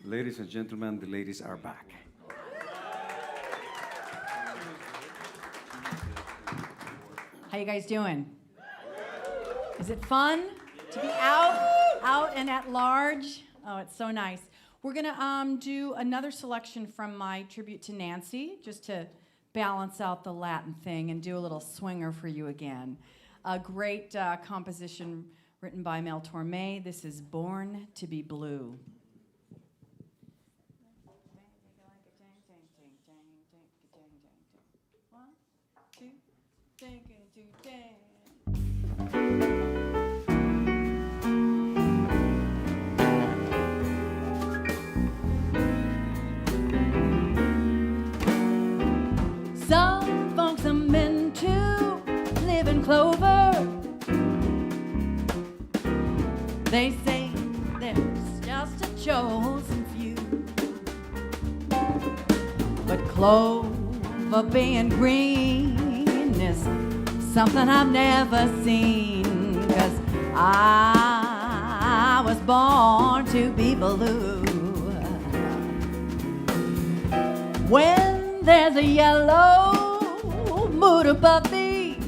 Ladies and gentlemen, the ladies are back. How you guys doing? Is it fun to be out and at large? Oh, it's so nice. We're gonna do another selection from my tribute to Nancy, just to balance out the Latin thing and do a little swinger for you again. A great composition written by Mel Torme. This is Born to be Blue. One, two, some folks are meant to live in clover. They say there's just a chosen few, but clover being green is something I've never seen, 'cause I was born to be blue. When there's a yellow mood above me,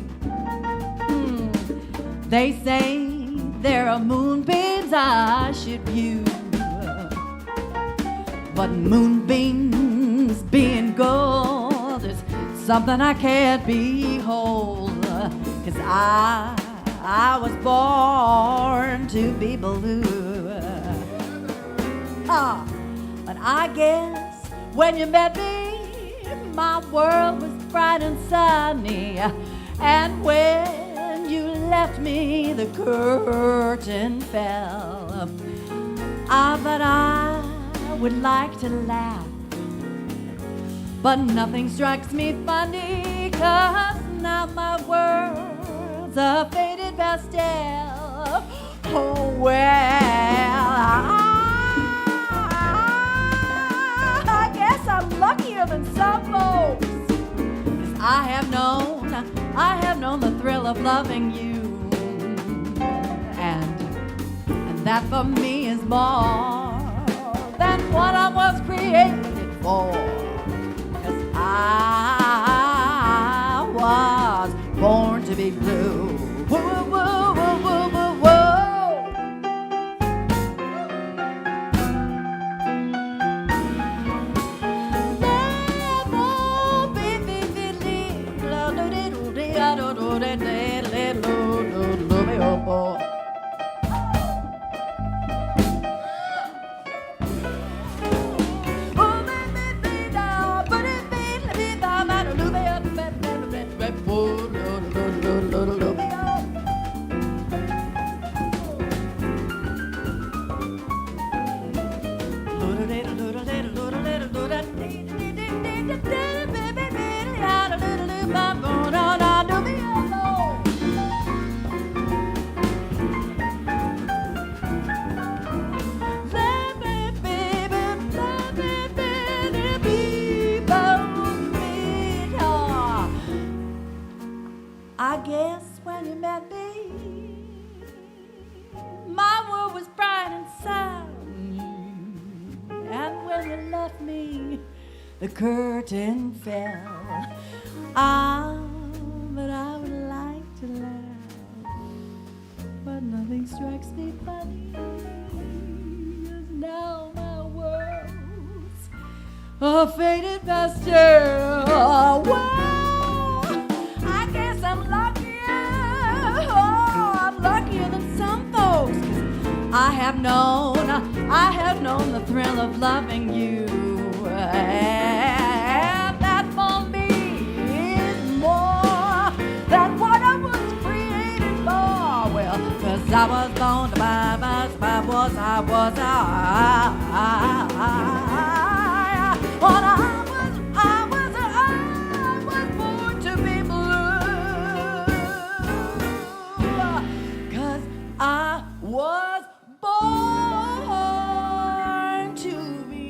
they say there are moonbeams I should view, but moonbeams being gold is something I can't behold, 'cause I was born to be blue. But I guess when you met me, my world was bright and sunny, and when you left me, the curtain fell. But I would like to laugh, but nothing strikes me funny, 'cause now my world's a faded pastel. Oh, well, I guess I'm luckier than some folks, 'cause I have known the thrill of loving you, and that for me is more than what I was created for, 'cause I was born to be blue. Whoa, whoa, whoa, whoa, whoa, whoa. I guess when you met me, my world was bright and sunny, and when you left me, the curtain fell. But I would like to laugh, but nothing strikes me funny, 'cause now my world's a faded pastel. Well, I guess I'm luckier. Oh, I'm luckier than some folks, 'cause I have known the thrill of loving you, and that for me is more than what I was created for. Well, 'cause I was born to I was born to be blue, 'cause I was born to be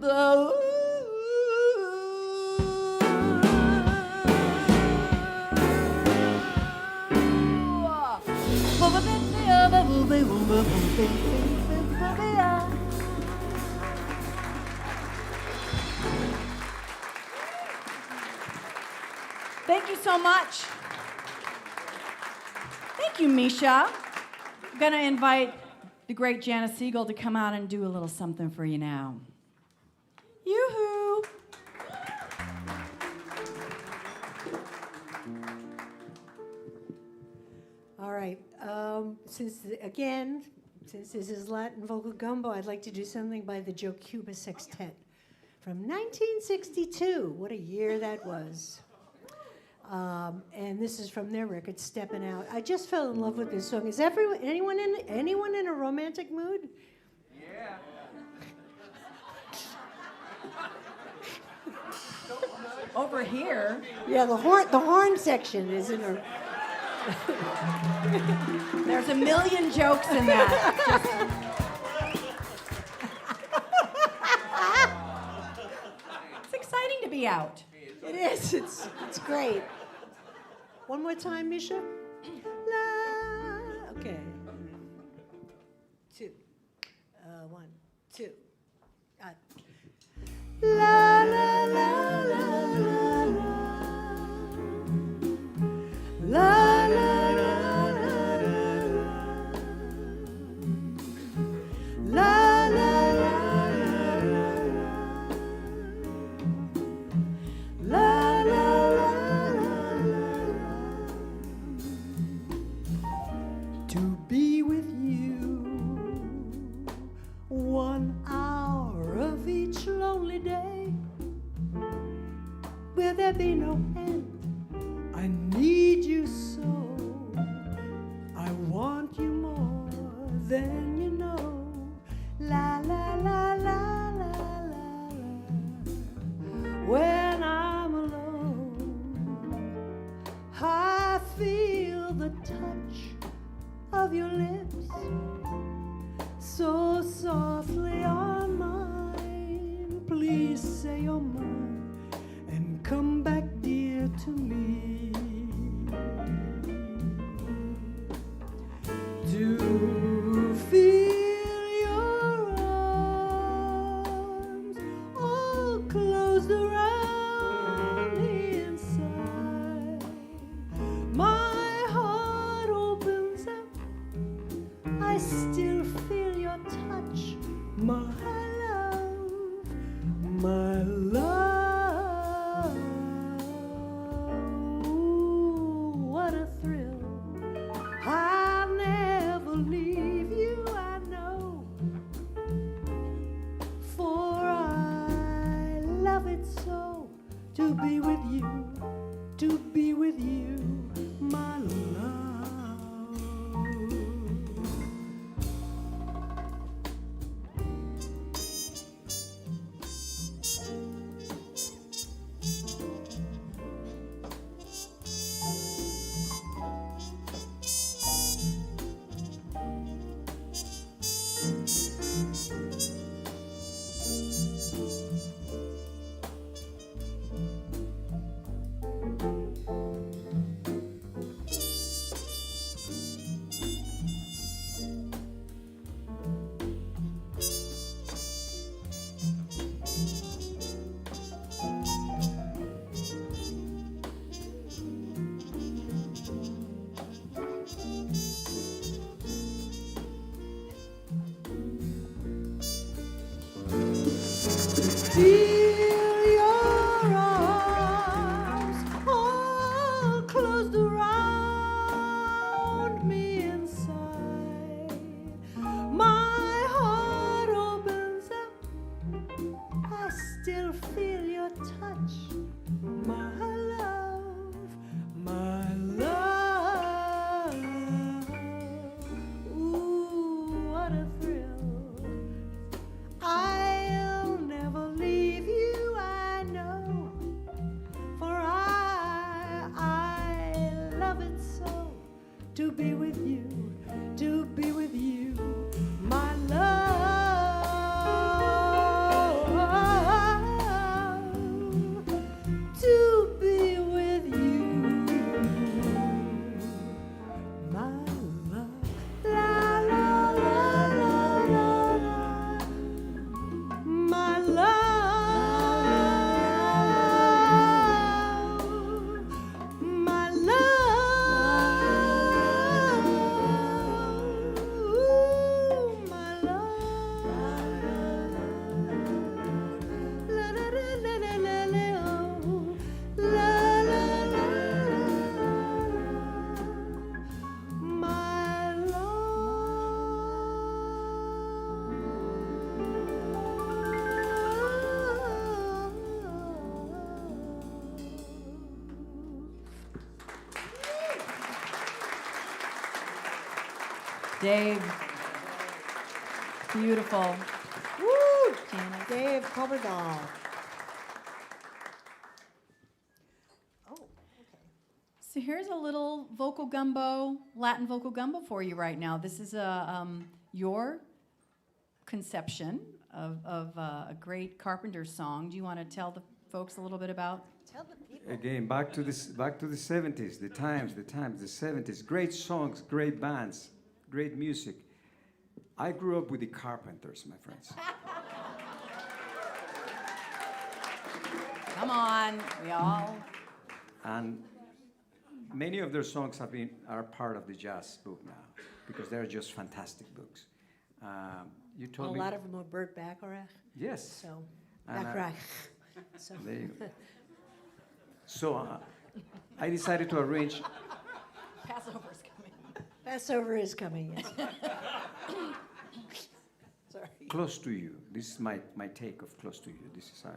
blue. Thank you so much. Thank you, Misha. I'm going to invite the great Janis Siegel to come out and do a little something for you now. Yoo-hoo! All right. Since this is Latin Vocal Gumbo, I'd like to do something by the Joe Cuba Sextet from 1962. What a year that was. And this is from their record, Steppin' Out. I just fell in love with this song. Is anyone in a romantic mood? Yeah. Over here. Yeah, the horn section is in a... There's a million jokes in that. It's exciting to be out. It is. It's great. One more time, Misha. La. Okay. 2. 1, 2. La la la la la la. La la la la la. La la la la la. La la la la. To be with you 1 hour of each lonely day, will there be no end? I need you so. I want you more than you know. La la la la la la la. When I'm alone, I feel the touch of your lips so softly on mine. Please say you're mine and come back, dear, to me. To feel your arms all closed around me inside. My heart opens up, I still feel your touch, my love, my love. Ooh, what a thrill. I'll never leave you, I know, for I love it so to be with you, to be with you, my love. Feel your arms all closed around me inside. My heart opens up, I still feel your touch, my love, my love. Ooh, what a thrill. I'll never leave you, I know, for I love it so to be with you, to be with you, my love, to be with you, my love. La la Dave. Beautiful. Woo! Janis. Dave Kobberdahl. Oh, okay. So here's a little vocal gumbo, Latin vocal gumbo for you right now. This is your conception of a great Carpenter song. Do you want to tell the folks a little bit about? Tell the people. Again, back to the 70s, the 70s. Great songs, great bands, great music. I grew up with the Carpenters, my friends. Come on, we all. And many of their songs are part of the jazz book now because they're just fantastic books. You A told me. lot of them are Burt Bacharach. Yes. So, And, Bacharach. So, There you go. So I decided to arrange. Passover's coming. Passover is coming, yes. Sorry. Close to You. This is my take of Close to You. This is how.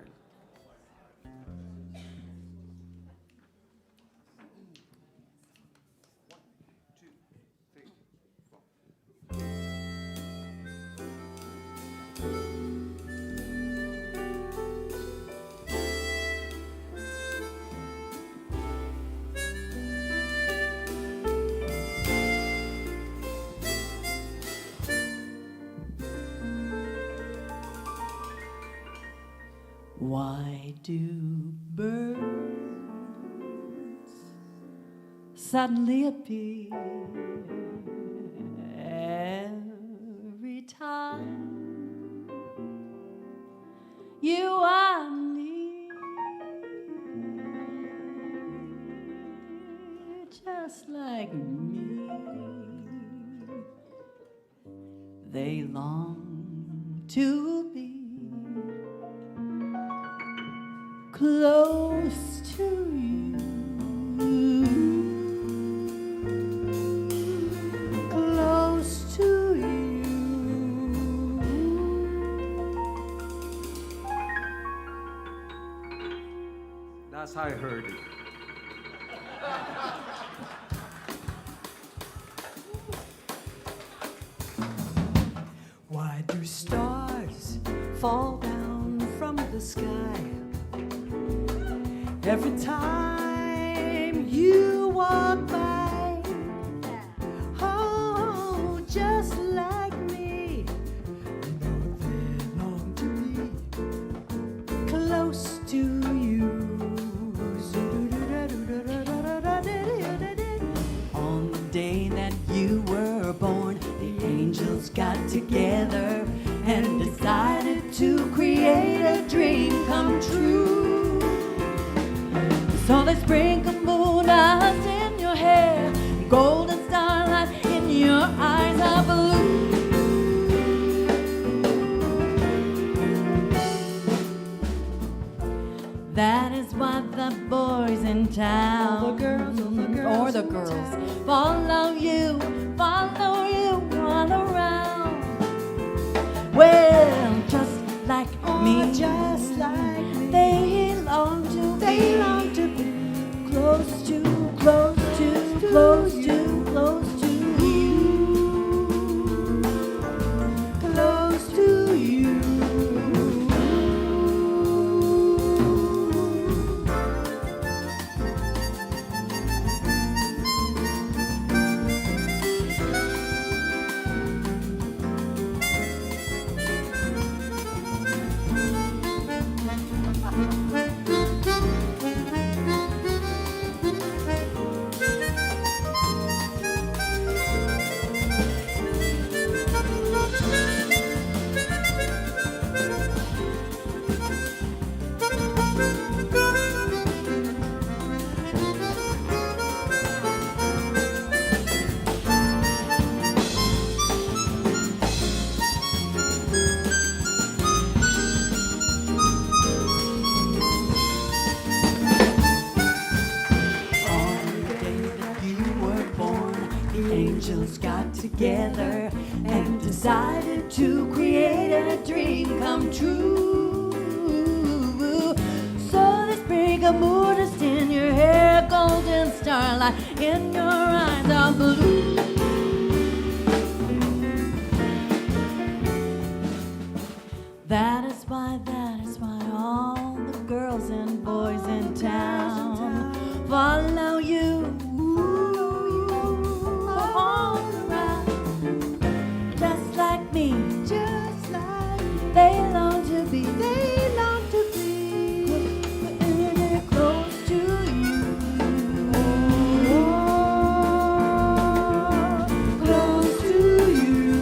Why do birds suddenly appear every time you are near? Just like me, they long to be close to you, close to you. That's how I heard it. Why do stars fall down from the sky every time you walk by? Oh, just like me, you know they long to be close to you. On the day that you were born, the angels got together and decided to create a dream come true. So they sprinkle moon dust in your hair, golden starlight in your eyes are blue. That is what the boys in town, All the girls or the in girls, town. follow you all around. Well, just like me, just like me. they long to They be long to be close to, close to, close to, close to you, close to you. angels got together and decided to create a dream come true. So they spring a moon dust in your hair, golden starlight in your eyes are blue. That is why all the girls and boys in town follow you all around. Just like me, just like they long to be they long to be close to you. close to you.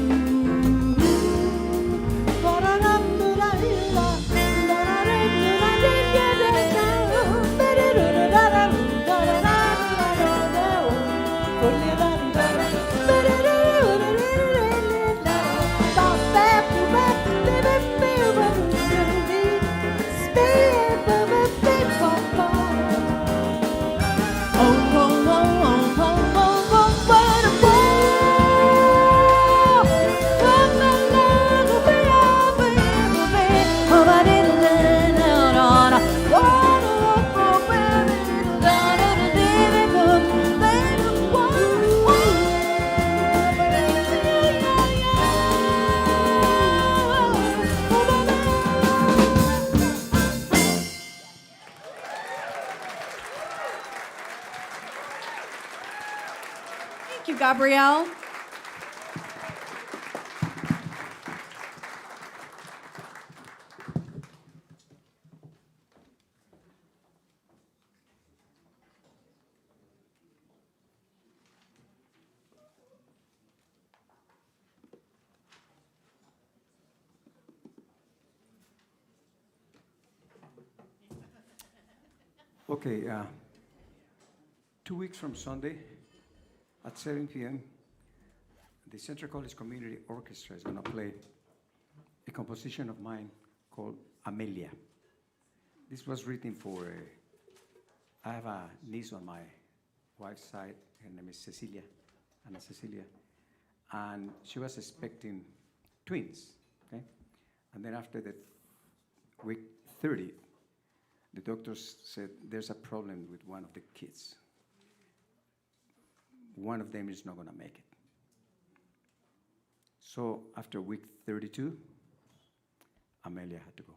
Thank you, Gabriel. Okay, 2 weeks from Sunday at 7 p.m., the Central College Community Orchestra is going to play a composition of mine called Amelia. This was written for, I have a niece on my wife's side. Her name is Cecilia, Anna Cecilia. And she was expecting twins, okay? And then after the week 30, the doctors said there's a problem with one of the kids. One of them is not going to make it. So after week 32, Amelia had to go.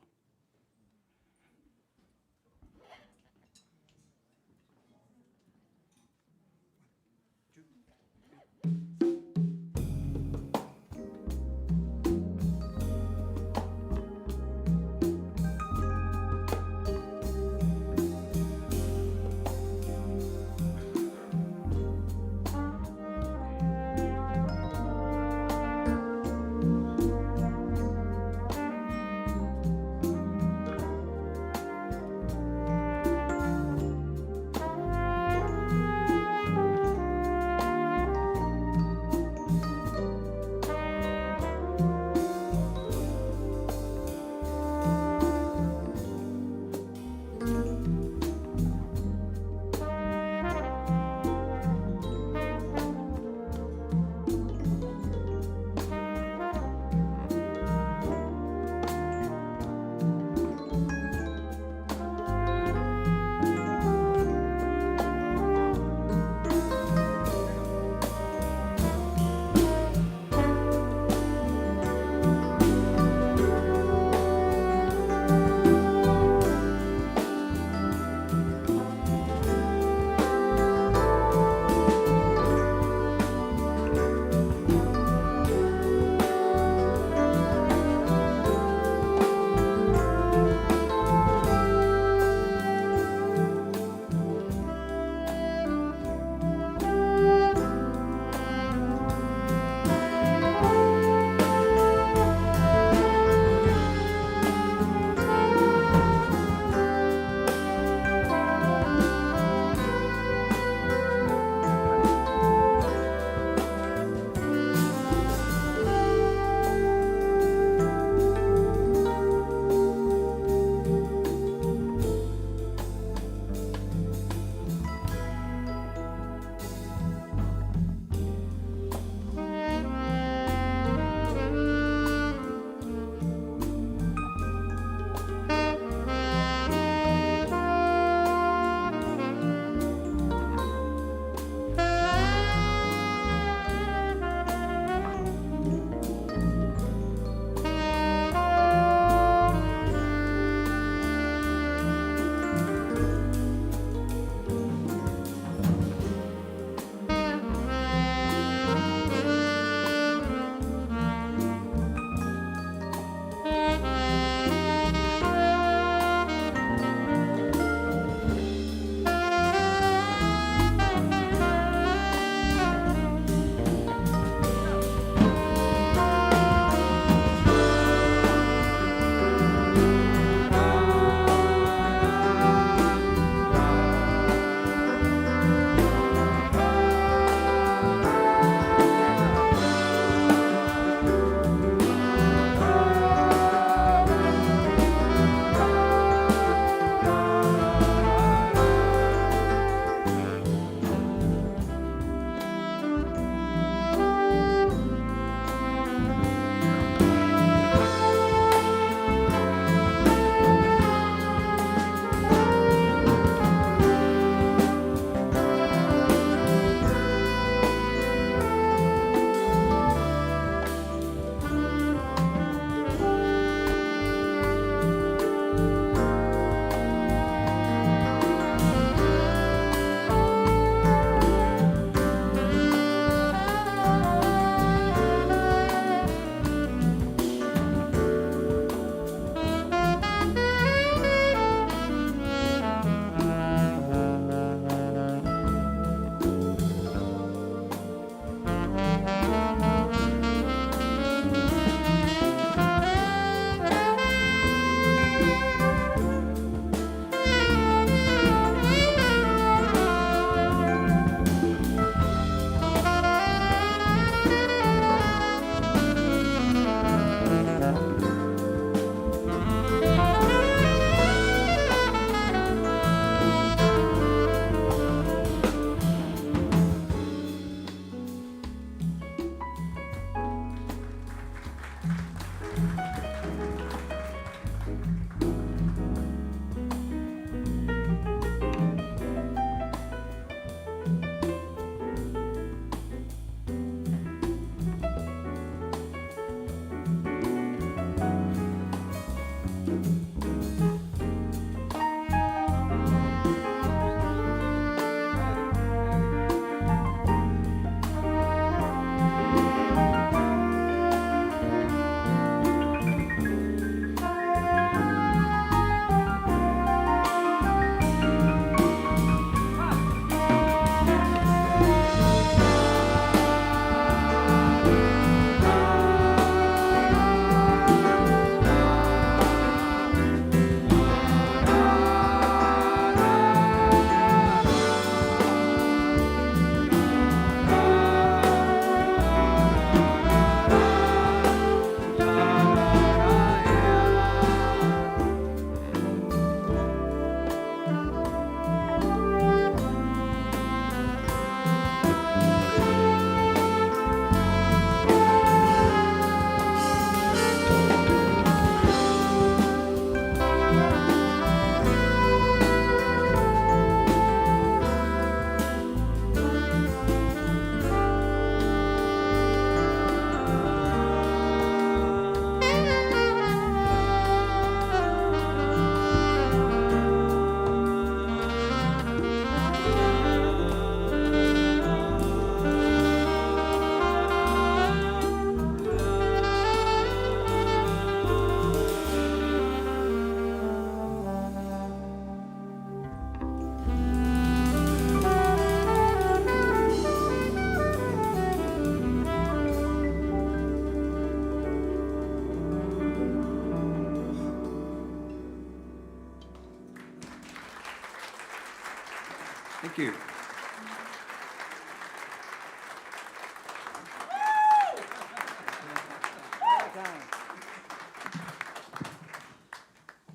Thank you.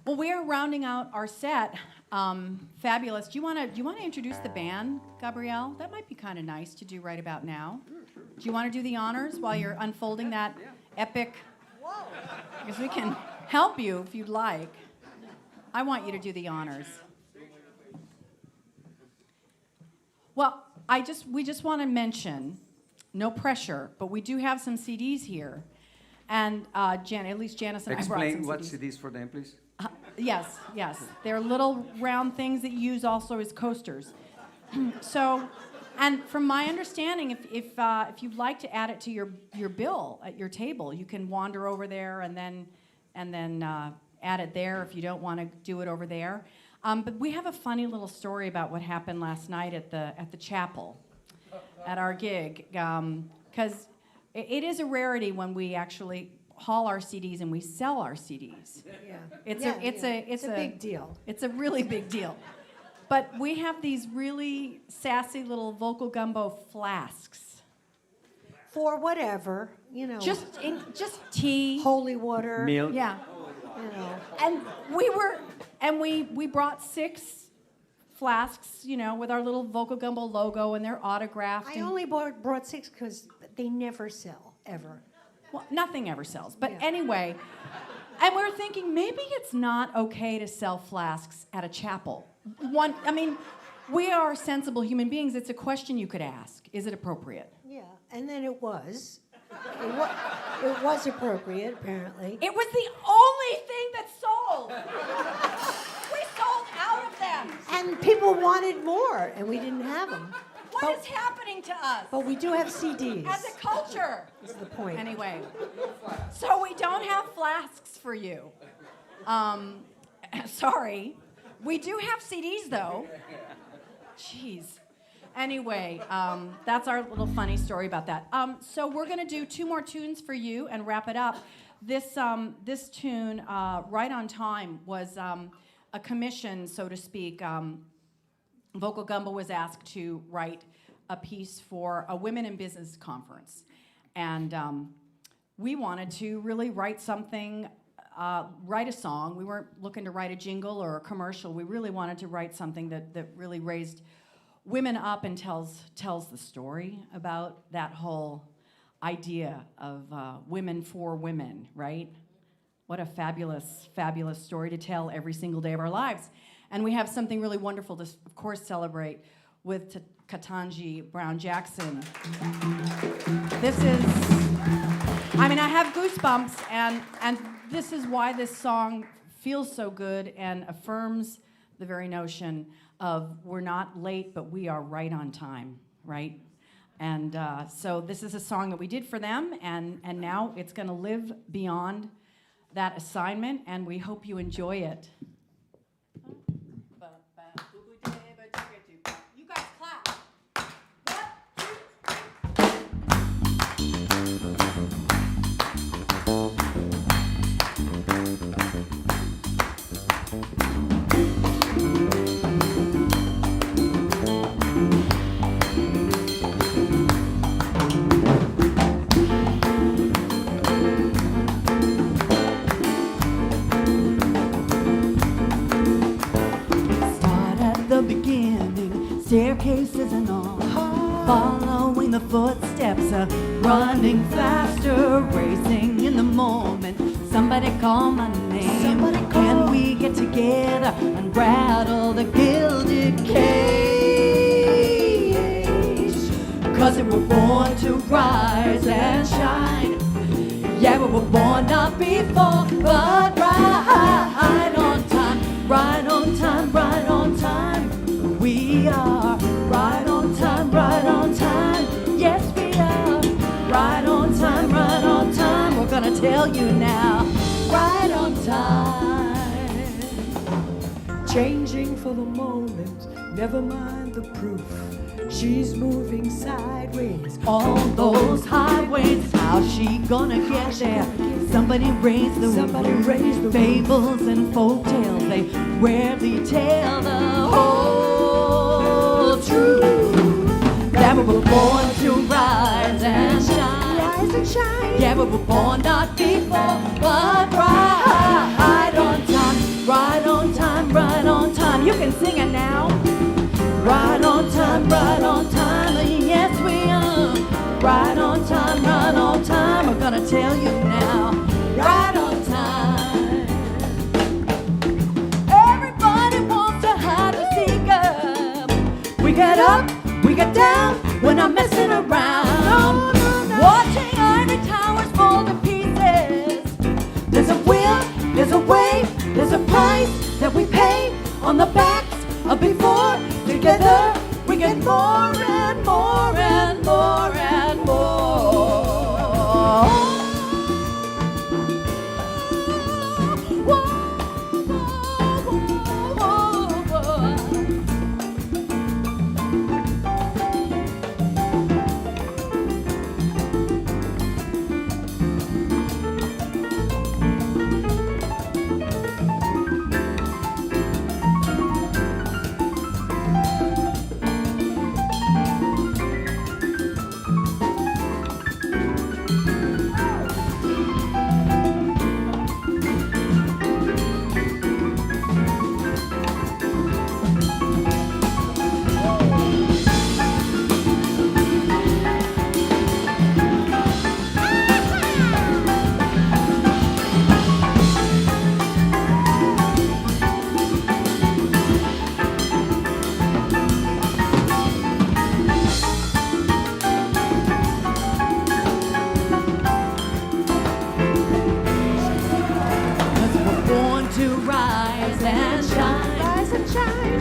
Well, we're rounding out our set. Fabulous. Do you want to introduce the band, Gabriel? That might be kind of nice to do right about now. Do you want to do the honors while you're unfolding that epic? Because we can help you if you'd like. I want you to do the honors. Well, we just want to mention, no pressure, but we do have some CDs here, and at least Janice and I brought some CDs. Explain what CDs for them, please. Yes. They're little round things that you use also as coasters. So, and from my understanding, if you'd like to add it to your bill at your table, you can wander over there and then add it there if you don't want to do it over there. But we have a funny little story about what happened last night at the chapel, at our gig, because it is a rarity when we actually haul our CDs and we sell our CDs. Yeah. It's a big deal. It's a really big deal. But we have these really sassy little Vocal Gumbo flasks. For whatever, Just tea. holy water. Milk. Yeah. You know. And we brought 6 flasks, with our little Vocal Gumbo logo, and they're autographed. I only brought 6 because they never sell, ever. Well, nothing ever sells. But Yeah. anyway, and we're thinking maybe it's not okay to sell flasks at a chapel. We are sensible human beings. It's a question you could ask. Is it appropriate? Yeah, and then it was. It was appropriate, apparently. It was the only thing that sold. We sold out of them. And people wanted more, and we didn't have them. What is happening to us But we do have CDs. as a culture? Is the point. Anyway, so we don't have flasks for you. Sorry. We do have CDs, though. Jeez. Anyway, that's our little funny story about that. So we're going to do 2 more tunes for you and wrap it up. This tune, Right on Time, was a commission, so to speak. Vocal Gumbo was asked to write a piece for a Women in Business conference. And we wanted to really write something, write a song. We weren't looking to write a jingle or a commercial. We really wanted to write something that really raised women up and tells the story about that whole idea of women for women, right? What a fabulous, fabulous story to tell every single day of our lives. And we have something really wonderful to, of course, celebrate with Ketanji Brown Jackson. This is, I have goosebumps, and this is why this song feels so good and affirms the very notion of we're not late, but we are right on time, right? And so this is a song that we did for them, and now it's going to live beyond that assignment, and we hope you enjoy it. You guys clap. 1, beginning, staircases and all, following the footsteps, running faster, racing in the moment. Somebody call my name. Somebody call. Can we get together and rattle the gilded cage? 'Cause we were born to rise and shine. Yeah, we were born not before, but right on time, right on time, right on time. We are right on time, right on time. Yes, we are right on time, right on time. We're gonna tell you now, right on time. Changing for the moment, never mind the proof. She's moving sideways on those highways. How's she gonna get there? Somebody raise the roof. Fables and folk tales, they rarely tell the whole true. That we were born to rise and shine. Rise and shine. Yeah, we were born not before, but right on time, right on time, right on time. You can sing it now. Right on time, yes we are. Right on time, I'm gonna tell you now. Right on time. Everybody wants to hide and seek up. We get up, we get down, we're not messing around. No, no, no. Watching ivory towers fall to pieces. There's a will, there's a way, there's a price that we pay on the backs of before. Together we get more and more and more and more. Whoa, whoa, whoa, whoa.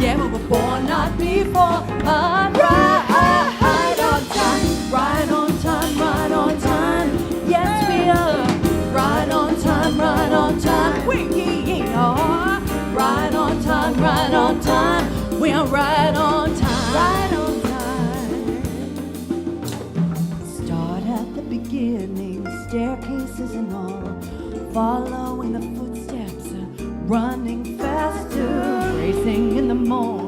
Yeah, we were born not before, but right on time, right on time, right on time. Yes, we are. Right on time, right on time. We are. Right on time, right on time. We are right on time. Right on time. Start at the beginning, staircases and all, following the footsteps, running faster, racing in the moment.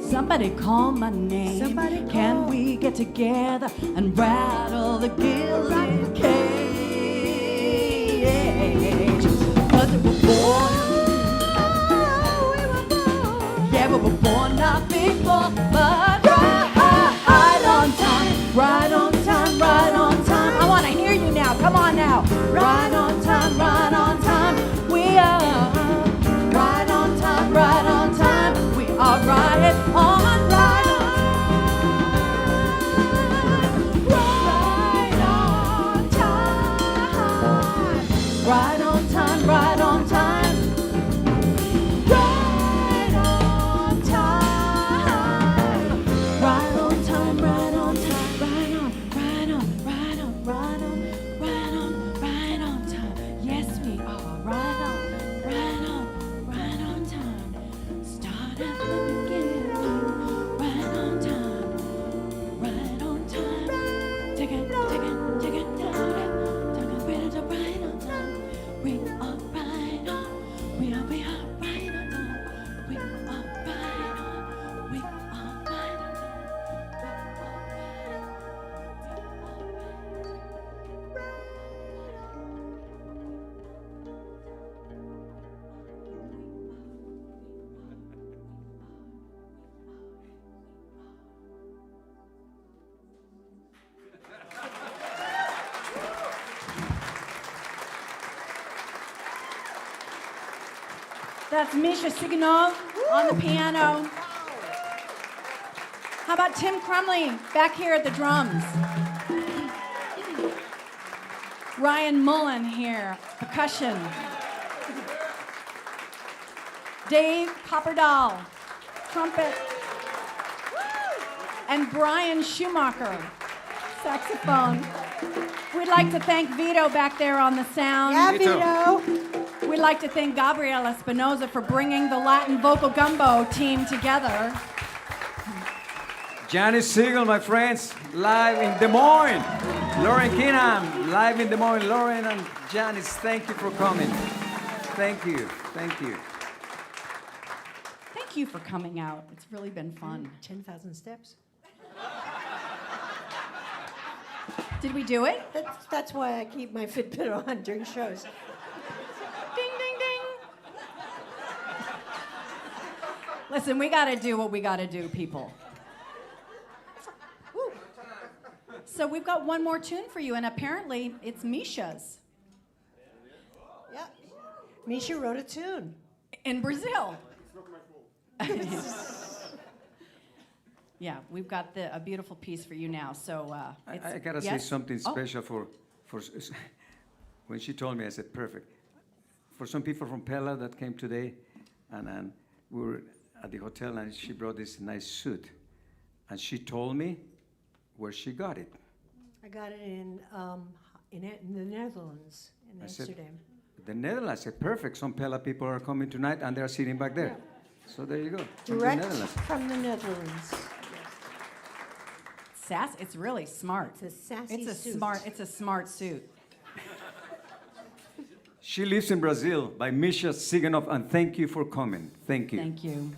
Somebody call my name. Somebody call. Can we get together and rattle the gilded cage? 'Cause we were born. Yeah, we were born not before, but right on time, right on time, right on time. I want to hear you now. Come on now. Right on time, right on time. We are right on time, right on time. We are right on, right on. Right on time. Right on time, right on time. Right on time. Right on time, right on time. Right on, right on, right on, right on, right on, right on time. Yes, we are right on, right on, right on time. Start at the beginning. Right on time. Right on time. Take it, take it, take it down. Take it right on, right on time. We are right on. We are right on time. We are right on. We are right on time. That's Misha Tsiganov on the piano. How about Tim Crumley back here at the drums? Ryan Mullin here, percussion. Dave Kobberdahl, trumpet. And Bryan Schumacker, saxophone. We'd like to thank Vito back there on the sound. Yeah, Vito. We'd like to thank Gabriel Espinosa for bringing the Latin Vocal Gumbo team together. Janis Siegel, my friends, live in Des Moines. Lauren Kinhan, live in Des Moines. Lauren and Janis, thank you for coming. Thank you, thank you. Thank thank you for coming out. It's really been fun. 10,000 steps. Did we do it? That's why I keep my Fitbit on during shows. Ding, ding, ding. Listen, we got to do what we got to do, people. Woo. So we've got one more tune for you, and apparently it's Misha's Yeah. Misha wrote a tune. in Brazil. Yeah, we've got a beautiful piece for you now. So I gotta say yes? something Oh. special for when she told me, I said, perfect. For some people from Pella that came today, and we were at the hotel, and she brought this nice suit. And she told me where she got it. I got it in the Netherlands, in I said, Amsterdam. The Netherlands. I said, perfect. Some Pella people are coming tonight, and they're sitting back there. So there you go. From the Direct Netherlands. from the Netherlands. Sass, it's really smart. It's a sassy suit. It's a smart suit. She Lives in Brazil by Misha Tsiganov, and thank you for coming. Thank you. Thank you.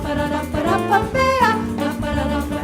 Ba-da-da-ba-da-ba-ba-ba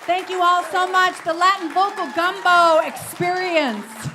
Thank you all so much. The Latin Vocal Gumbo experience.